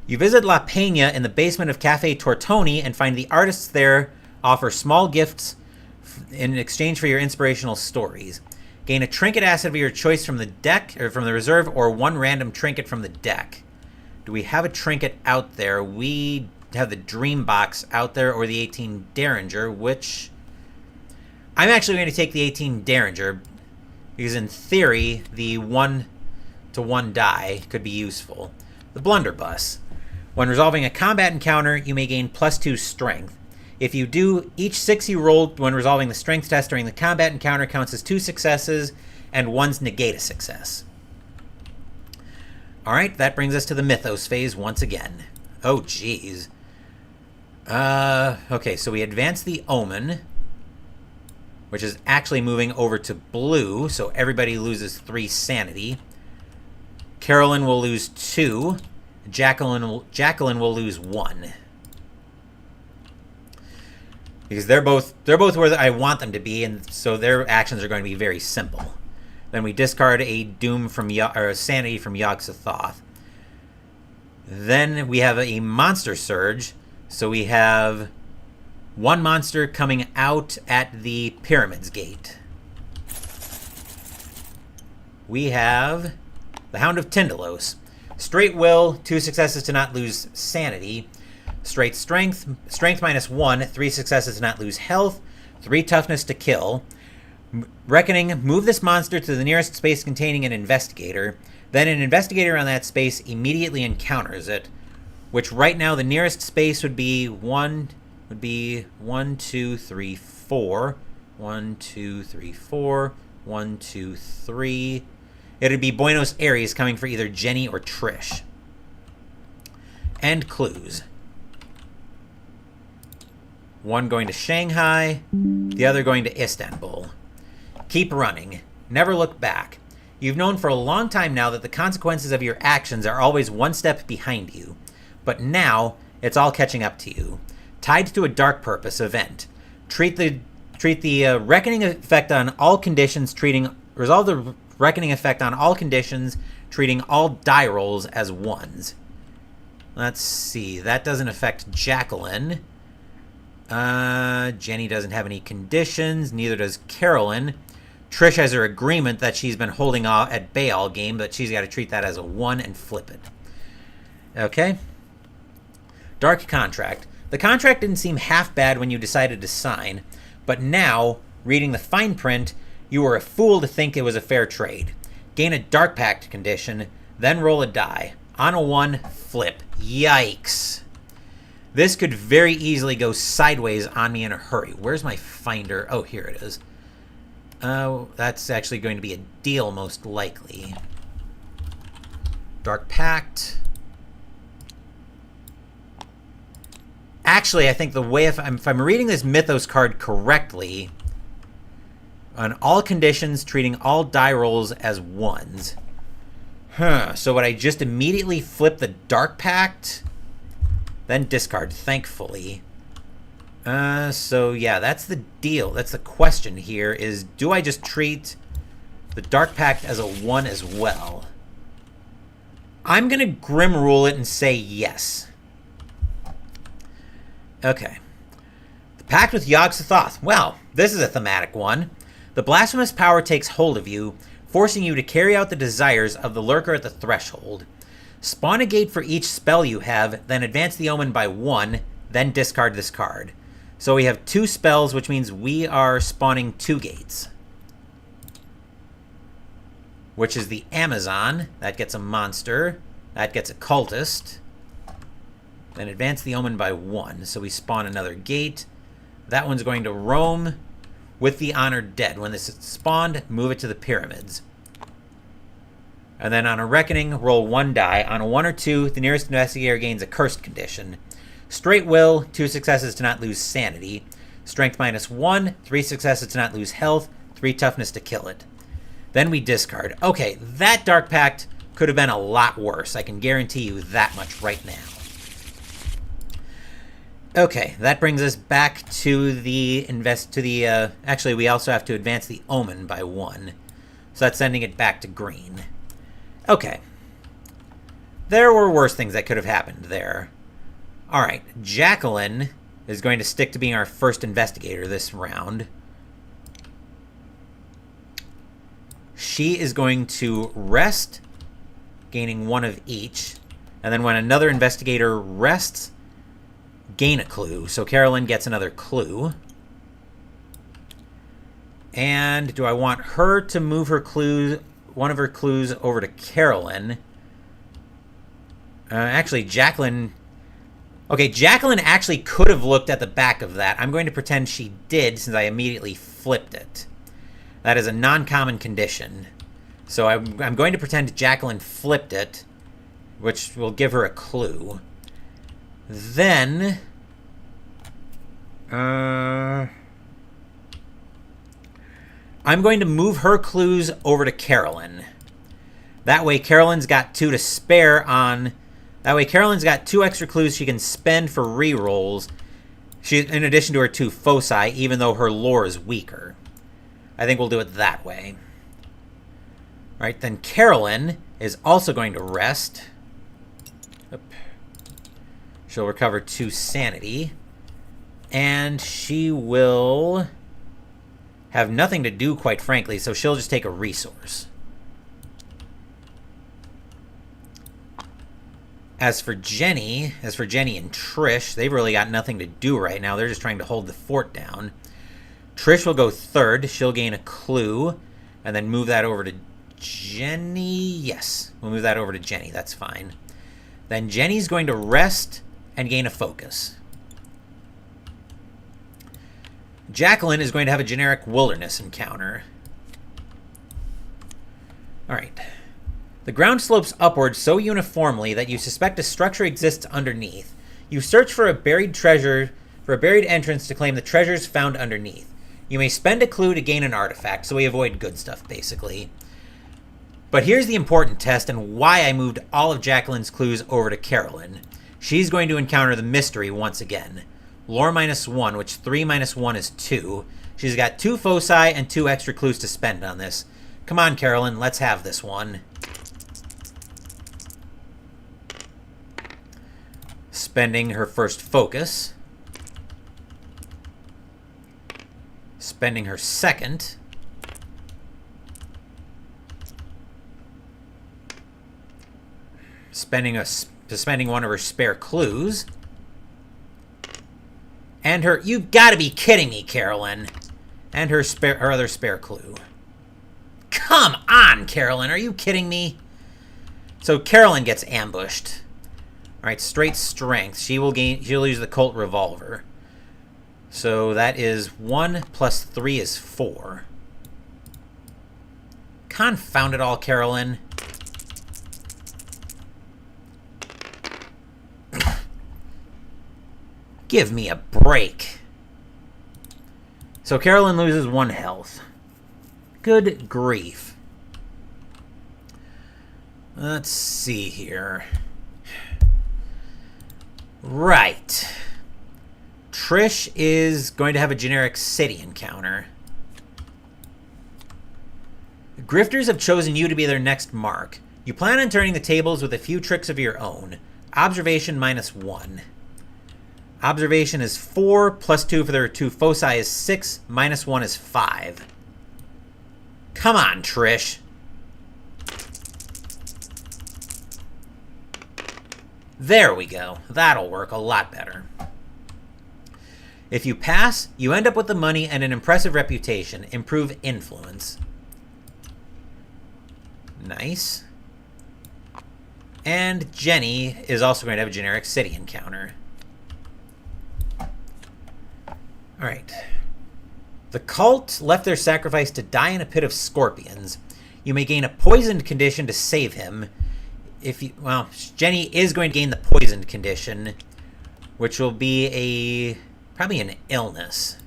You visit La Peña in the basement of Cafe Tortoni and find the artists there offer small gifts in exchange for your inspirational stories. Gain a trinket asset of your choice from the deck, or from the reserve, or 1 random trinket from the deck. Do we have a trinket out there? We have the Dream Box out there, or the 18 Derringer, which... I'm actually going to take the 18 Derringer, because in theory, the 1-to-1 die could be useful. The Blunderbuss. When resolving a combat encounter, you may gain +2 strength. If you do, each 6 you rolled when resolving the strength test during the combat encounter counts as 2 successes, and 1's negate a success. Alright, that brings us to the Mythos phase once again. Oh, jeez. Okay, so we advance the Omen, which is actually moving over to blue, so everybody loses 3 sanity. Carolyn will lose 2. Jacqueline will lose 1. Because they're both where I want them to be, and so their actions are going to be very simple. Then we discard a doom from or a sanity from Yog-Sothoth. Then we have a monster surge, so we have 1 monster coming out at the Pyramids Gate. We have the Hound of Tyndalos. Straight will, 2 successes to not lose sanity. Straight strength, strength -1, 3 successes to not lose health, 3 toughness to kill. Reckoning, move this monster to the nearest space containing an investigator. Then an investigator on that space immediately encounters it, which right now the nearest space would be 1, 2, 3, 4. 1, 2, 3, 4. 1, 2, 3. It'd be Buenos Aires coming for either Jenny or Trish. And clues. One going to Shanghai, the other going to Istanbul. Keep running. Never look back. You've known for a long time now that the consequences of your actions are always one step behind you. But now, it's all catching up to you. Tied to a dark purpose event. Treat the reckoning effect on all conditions, resolve the reckoning effect on all conditions, treating all die rolls as ones. Let's see. That doesn't affect Jacqueline. Jenny doesn't have any conditions. Neither does Carolyn. Trish has her agreement that she's been holding off at bay all game, but she's got to treat that as a 1 and flip it. Okay. Dark contract. The contract didn't seem half bad when you decided to sign, but now, reading the fine print, you were a fool to think it was a fair trade. Gain a dark pact condition, then roll a die. On a 1, flip. Yikes. This could very easily go sideways on me in a hurry. Where's my finder? Oh, here it is. That's actually going to be a deal, most likely. Dark Pact. Actually, I think the way, if I'm reading this Mythos card correctly, on all conditions, treating all die rolls as ones. So would I just immediately flip the Dark Pact? Then discard, thankfully. So yeah, that's the deal. That's the question here is, do I just treat the Dark Pact as a 1 as well? I'm going to Grim Rule it and say yes. Okay. The Pact with Yog-Sothoth. Well, this is a thematic one. The blasphemous power takes hold of you, forcing you to carry out the desires of the lurker at the threshold. Spawn a gate for each spell you have, then advance the omen by 1, then discard this card. So we have 2 spells, which means we are spawning 2 gates. Which is the Amazon. That gets a monster. That gets a cultist. Then advance the omen by 1. So we spawn another gate. That one's going to roam with the honored dead. When this is spawned, move it to the pyramids. And then on a reckoning, roll 1 die. On a 1 or 2, the nearest investigator gains a cursed condition. Straight will, 2 successes to not lose sanity. Strength -1, 3 successes to not lose health, 3 toughness to kill it. Then we discard. Okay, that Dark Pact could have been a lot worse. I can guarantee you that much right now. Okay, that brings us back to the actually, we also have to advance the omen by 1. So that's sending it back to green. Okay. There were worse things that could have happened there. Alright, Jacqueline is going to stick to being our first investigator this round. She is going to rest, gaining 1 of each. And then when another investigator rests, gain a clue. So Carolyn gets another clue. And do I want her to move her clue, one of her clues over to Carolyn? Actually, Jacqueline... Okay, Jacqueline actually could have looked at the back of that. I'm going to pretend she did since I immediately flipped it. That is a non-common condition. So I'm going to pretend Jacqueline flipped it, which will give her a clue. Then... I'm going to move her clues over to Carolyn. That way Carolyn's got 2 to spare on... That way Carolyn's got 2 extra clues she can spend for rerolls, in addition to her 2 foci, even though her lore is weaker. I think we'll do it that way. Alright, then Carolyn is also going to rest. Oop. She'll recover 2 sanity. And she will have nothing to do, quite frankly, so she'll just take a resource. As for Jenny and Trish, they've really got nothing to do right now. They're just trying to hold the fort down. Trish will go third. She'll gain a clue, and then move that over to Jenny. Yes, we'll move that over to Jenny. That's fine. Then Jenny's going to rest and gain a focus. Jacqueline is going to have a generic wilderness encounter. All right. The ground slopes upward so uniformly that you suspect a structure exists underneath. You search for a buried entrance to claim the treasures found underneath. You may spend a clue to gain an artifact, so we avoid good stuff, basically. But here's the important test and why I moved all of Jacqueline's clues over to Carolyn. She's going to encounter the mystery once again. Lore -1, which 3 minus 1 is 2. She's got 2 foci and 2 extra clues to spend on this. Come on, Carolyn, let's have this one. Spending her first focus. Spending her second. Spending one of her spare clues. And her... You've got to be kidding me, Carolyn. And her other spare clue. Come on, Carolyn. Are you kidding me? So Carolyn gets ambushed. All right, straight strength. She'll use the Colt revolver. So that is 1 plus 3 is 4. Confound it all, Carolyn. Give me a break. So Carolyn loses 1 health. Good grief. Let's see here. Right. Trish is going to have a generic city encounter. The grifters have chosen you to be their next mark. You plan on turning the tables with a few tricks of your own. Observation -1. Observation is 4, plus 2 for their 2 foci is 6, -1 is 5. Come on, Trish. There we go. That'll work a lot better. If you pass, you end up with the money and an impressive reputation. Improve influence. Nice. And Jenny is also going to have a generic city encounter. Alright. The cult left their sacrifice to die in a pit of scorpions. You may gain a poisoned condition to save him. Jenny is going to gain the poisoned condition, which will be probably an illness.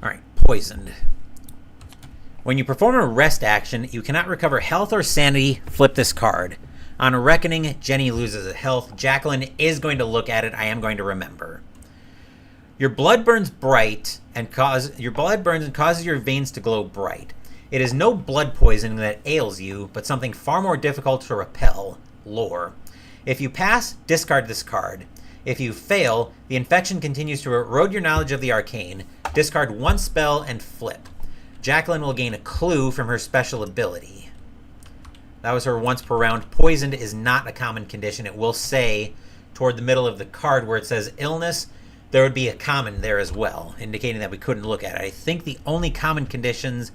All right, poisoned. When you perform a rest action, you cannot recover health or sanity. Flip this card. On a reckoning, Jenny loses a health. Jacqueline is going to look at it. I am going to remember. Your blood burns and causes your veins to glow bright. It is no blood poisoning that ails you, but something far more difficult to repel. Lore. If you pass, discard this card. If you fail, the infection continues to erode your knowledge of the arcane. Discard 1 spell and flip. Jacqueline will gain a clue from her special ability. That was her once per round. Poisoned is not a common condition. It will say toward the middle of the card where it says illness, there would be a common there as well, indicating that we couldn't look at it. I think the only common conditions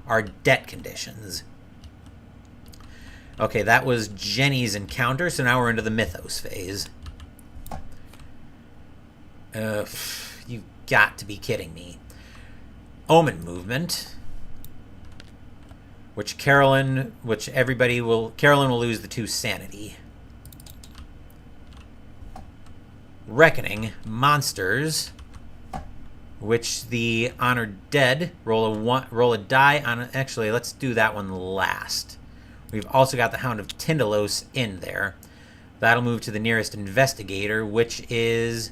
are debt conditions. Okay, that was Jenny's encounter, so now we're into the mythos phase. You've got to be kidding me. Omen movement, Carolyn will lose the 2 sanity. Reckoning, monsters, which the honored dead roll a die on. Actually, let's do that one last. We've also got the Hound of Tyndalos in there. That'll move to the nearest investigator, which is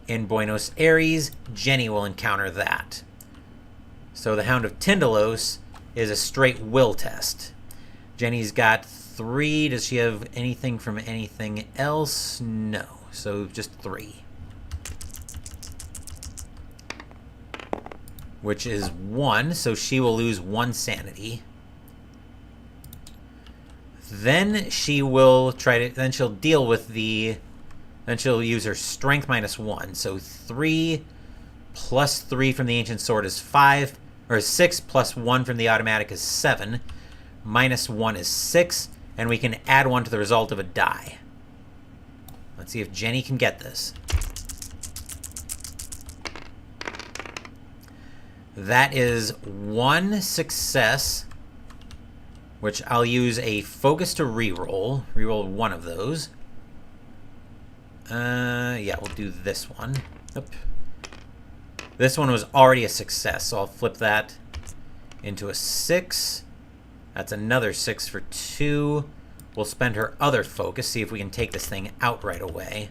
in Buenos Aires. Jenny will encounter that. So the Hound of Tyndalos is a straight will test. Jenny's got 3. Does she have anything from anything else? No. So just 3. which is 1, so she will lose 1 sanity. Then she will then she'll deal with then she'll use her strength -1. So 3 plus 3 from the ancient sword is 5, or 6 plus 1 from the automatic is 7. -1 is 6, and we can add 1 to the result of a die. Let's see if Jenny can get this. That is 1 success, which I'll use a focus to reroll. Reroll 1 of those. Yeah, we'll do this one. Oop. This one was already a success, so I'll flip that into a 6. That's another 6 for 2. We'll spend her other focus, see if we can take this thing out right away.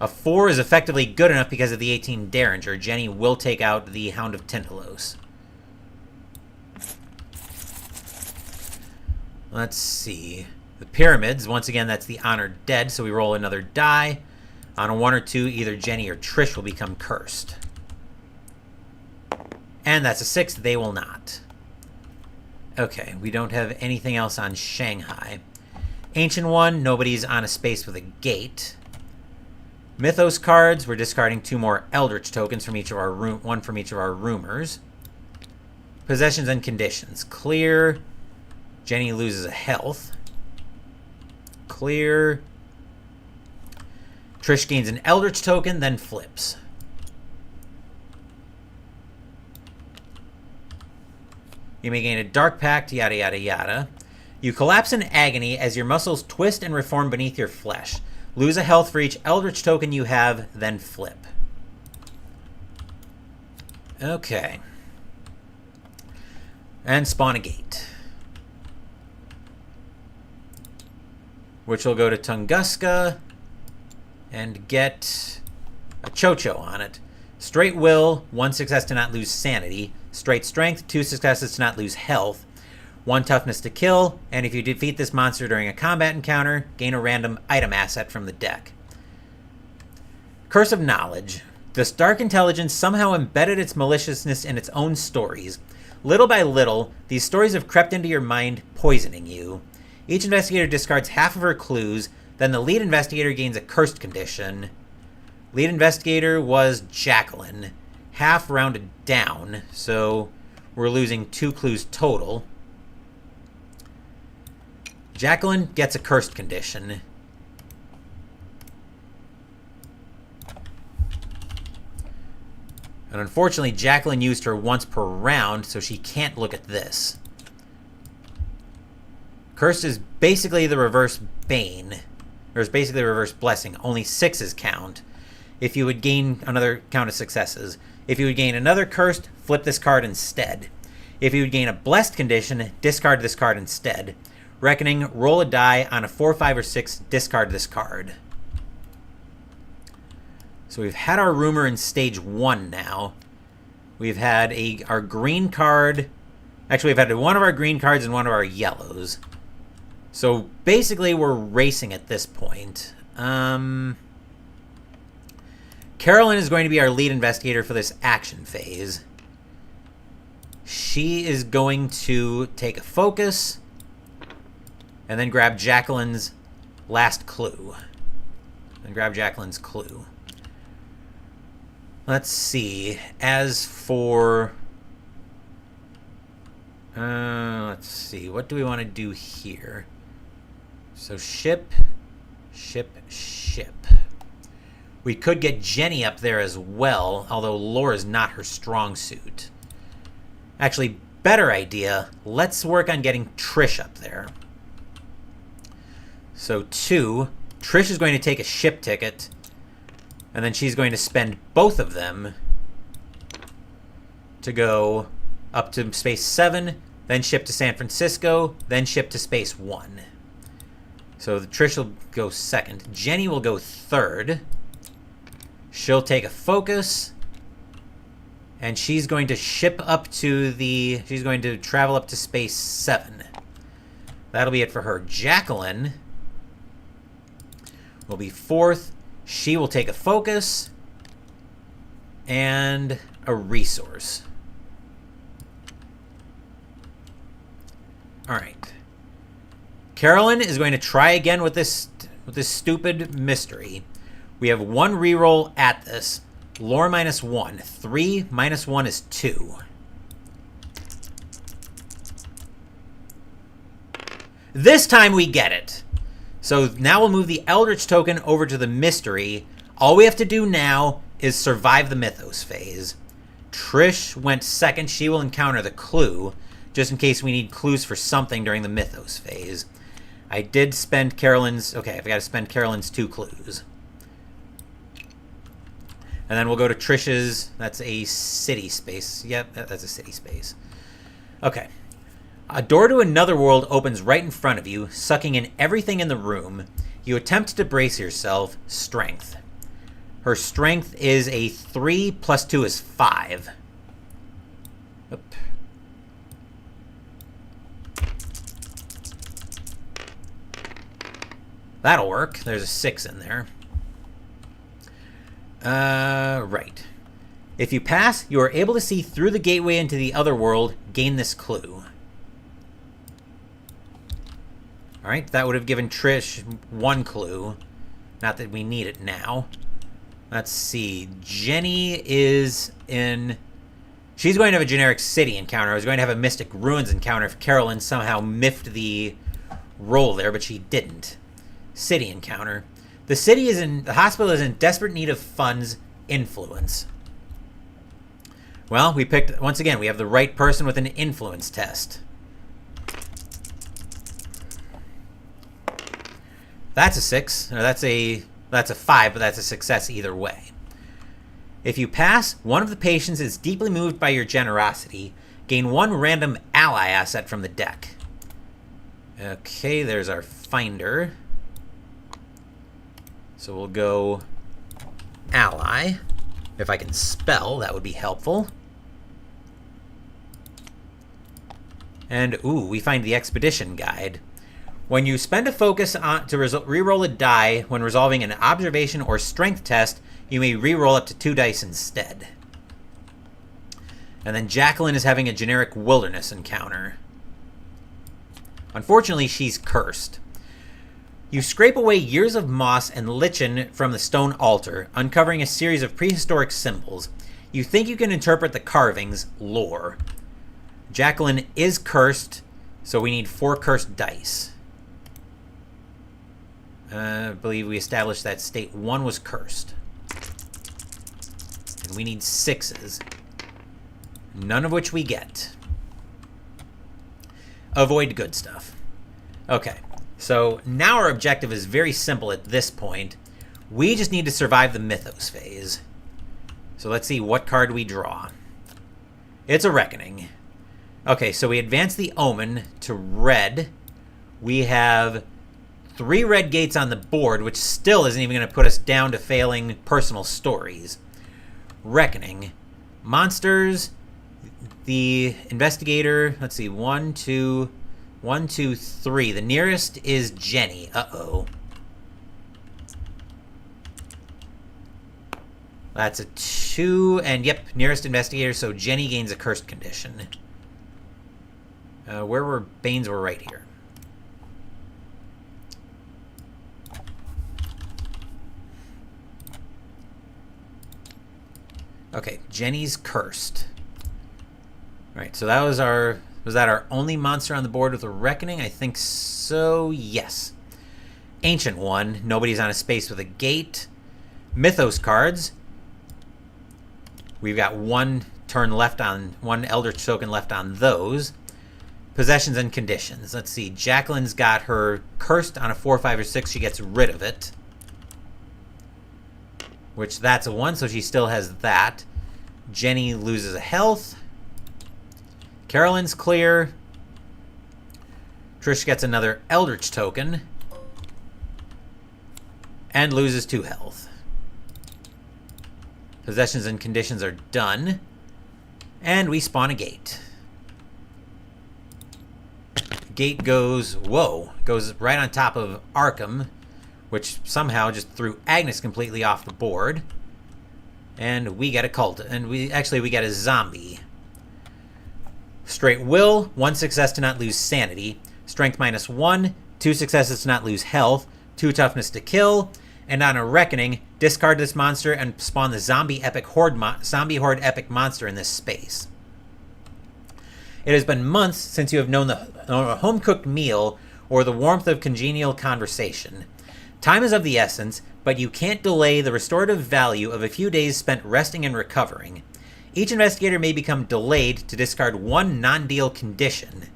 A 4 is effectively good enough because of the 18 Derringer. Jenny will take out the Hound of Tindalos. Let's see. The pyramids, once again, that's the honored dead, so we roll another die. On a 1 or 2, either Jenny or Trish will become cursed. And that's a 6. They will not. Okay, we don't have anything else on Shanghai. Ancient One, nobody's on a space with a gate. Mythos cards, we're discarding 2 more Eldritch tokens from each of our one from each of our rumors. Possessions and conditions. Clear. Jenny loses a health. Clear. Trish gains an Eldritch token, then flips. You may gain a Dark Pact, yada yada yada. You collapse in agony as your muscles twist and reform beneath your flesh. Lose a health for each Eldritch token you have, then flip. Okay. And spawn a gate, which will go to Tunguska and get a Chocho on it. Straight will, 1 success to not lose sanity. Straight strength, 2 successes to not lose health. 1 toughness to kill, and if you defeat this monster during a combat encounter, gain a random item asset from the deck. Curse of Knowledge. This dark intelligence somehow embedded its maliciousness in its own stories. Little by little, these stories have crept into your mind, poisoning you. Each investigator discards half of her clues, then the lead investigator gains a cursed condition. Lead investigator was Jacqueline. Half rounded down, so we're losing 2 clues total. Jacqueline gets a cursed condition. And unfortunately, Jacqueline used her once per round, so she can't look at this. Cursed is basically the reverse Bane. Or is basically the reverse Blessing. Only 6s count. If you would gain another count of successes. If you would gain another cursed, flip this card instead. If you would gain a blessed condition, discard this card instead. Reckoning, roll a die. On a 4, 5, or 6, discard this card. So we've had our rumor in stage 1 now. We've had our green card. Actually, we've had one of our green cards and one of our yellows. So basically, we're racing at this point. Carolyn is going to be our lead investigator for this action phase. She is going to take a focus and then grab Jacqueline's last clue. And grab Jacqueline's clue. Let's see. As for... let's see. What do we want to do here? So ship, ship, ship. We could get Jenny up there as well, although lore is not her strong suit. Actually, better idea. Let's work on getting Trish up there. So 2. Trish is going to take a ship ticket, and then she's going to spend both of them to go up to space 7, then ship to San Francisco, then ship to space 1. So Trish will go 2nd. Jenny will go 3rd. She'll take a focus, and she's going to ship up to she's going to travel up to space 7. That'll be it for her. Jacqueline will be 4th. She will take a focus, and a resource. All right. Carolyn is going to try again with this stupid mystery. We have one reroll at this. Lore -1. 3 minus 1 is 2. This time we get it. So now we'll move the Eldritch token over to the mystery. All we have to do now is survive the Mythos phase. Trish went second. She will encounter the clue, just in case we need clues for something during the Mythos phase. I did spend Carolyn's... Okay, I've got to spend Carolyn's 2 clues. And then we'll go to Trish's. That's a city space. Yep, that's a city space. Okay. A door to another world opens right in front of you, sucking in everything in the room. You attempt to brace yourself. Strength. Her strength is a 3 plus 2 is 5. Oop. That'll work. There's a 6 in there. Right. If you pass, you are able to see through the gateway into the other world. Gain this clue. Alright, that would have given Trish 1 clue. Not that we need it now. Let's see. Jenny is in... She's going to have a generic city encounter. I was going to have a Mystic Ruins encounter if Carolyn somehow miffed the roll there, but she didn't. City encounter. The hospital is in desperate need of funds. Influence. Well, we picked... Once again, we have the right person with an influence test. That's a 6. Or that's a 5, but that's a success either way. If you pass, one of the patients is deeply moved by your generosity. Gain 1 random ally asset from the deck. Okay, there's our finder. So we'll go ally. If I can spell, that would be helpful. And, ooh, we find the expedition guide. When you spend a focus to reroll a die when resolving an observation or strength test, you may reroll up to 2 dice instead. And then Jacqueline is having a generic wilderness encounter. Unfortunately, she's cursed. You scrape away years of moss and lichen from the stone altar, uncovering a series of prehistoric symbols. You think you can interpret the carvings. Lore. Jacqueline is cursed, so we need 4 cursed dice. I believe we established that state 1 was cursed. And we need 6s. None of which we get. Avoid good stuff. Okay, so now our objective is very simple at this point. We just need to survive the Mythos phase. So let's see what card we draw. It's a Reckoning. Okay, so we advance the Omen to red. We have 3 red gates on the board, which still isn't even going to put us down to failing personal stories. Reckoning. Monsters. The investigator. Let's see. 1, 2, 3. The nearest is Jenny. Uh-oh. That's a 2. And yep, nearest investigator. So Jenny gains a cursed condition. Where were Banes? Were right here. Okay, Jenny's cursed. All right, so that was that our only monster on the board with a Reckoning? I think so, yes. Ancient one, nobody's on a space with a gate. Mythos cards. We've got 1 turn left on, 1 Eldritch token left on those. Possessions and conditions. Let's see, Jacqueline's got her cursed on a 4, 5, or 6. She gets rid of it. Which, that's a 1, so she still has that. Jenny loses a health. Carolyn's clear. Trish gets another Eldritch token. And loses 2 health. Possessions and conditions are done. And we spawn a gate. Gate goes, whoa, goes right on top of Arkham, which somehow just threw Agnes completely off the board. And we get a cult. And we get a zombie. Straight will, 1 success to not lose sanity. Strength -1, 2 successes to not lose health. 2 toughness to kill. And on a reckoning, discard this monster and spawn the zombie horde epic monster in this space. It has been months since you have known a home-cooked meal or the warmth of congenial conversation. Time is of the essence, but you can't delay the restorative value of a few days spent resting and recovering. Each investigator may become delayed to discard 1 non-deal condition.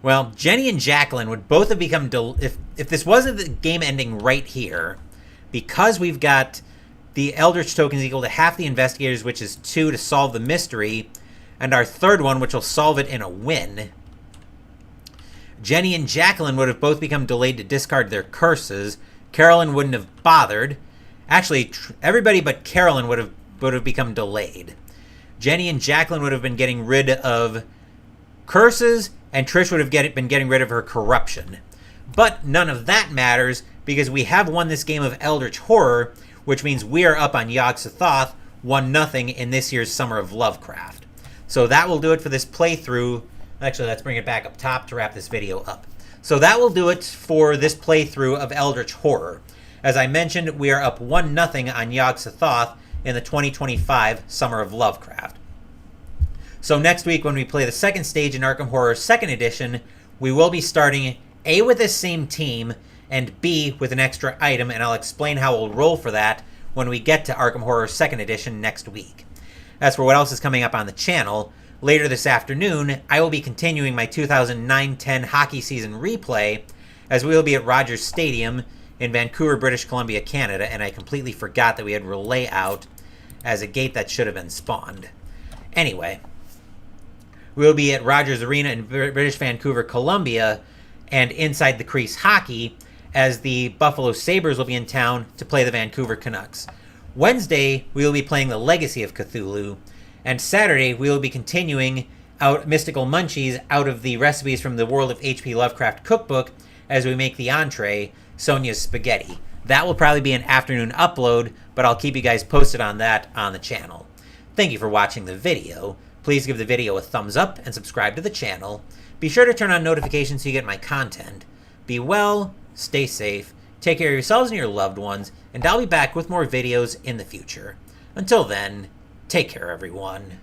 Well, Jenny and Jacqueline would both have become if this wasn't the game ending right here, because we've got the Eldritch tokens equal to half the investigators, which is 2 to solve the mystery, and our third one, which will solve it in a win. Jenny and Jacqueline would have both become delayed to discard their curses. Carolyn wouldn't have bothered. Actually, everybody but Carolyn would have become delayed. Jenny and Jacqueline would have been getting rid of curses, and Trish would have been getting rid of her corruption. But none of that matters, because we have won this game of Eldritch Horror, which means we are up on Yog-Sothoth 1-0 in this year's Summer of Lovecraft. So that will do it for this playthrough. Actually, let's bring it back up top to wrap this video up. So that will do it for this playthrough of Eldritch Horror. As I mentioned, we are up 1-0 on Yog-Sothoth in the 2025 Summer of Lovecraft. So next week, when we play the second stage in Arkham Horror 2nd Edition, we will be starting A with this same team and B with an extra item, and I'll explain how we'll roll for that when we get to Arkham Horror 2nd Edition next week. As for what else is coming up on the channel, later this afternoon, I will be continuing my 2009-10 hockey season replay, as we will be at Rogers Stadium in Vancouver, British Columbia, Canada, and I completely forgot that we had relay out as a gate that should have been spawned. Anyway, we will be at Rogers Arena in British Vancouver, Columbia, and inside the Crease Hockey, as the Buffalo Sabres will be in town to play the Vancouver Canucks. Wednesday, we will be playing the Legacy of Cthulhu, and Saturday, we will be continuing out Mystical Munchies out of the recipes from the World of H.P. Lovecraft cookbook as we make the entree, Sonia's Spaghetti. That will probably be an afternoon upload, but I'll keep you guys posted on that on the channel. Thank you for watching the video. Please give the video a thumbs up and subscribe to the channel. Be sure to turn on notifications so you get my content. Be well, stay safe, take care of yourselves and your loved ones, and I'll be back with more videos in the future. Until then, take care, everyone.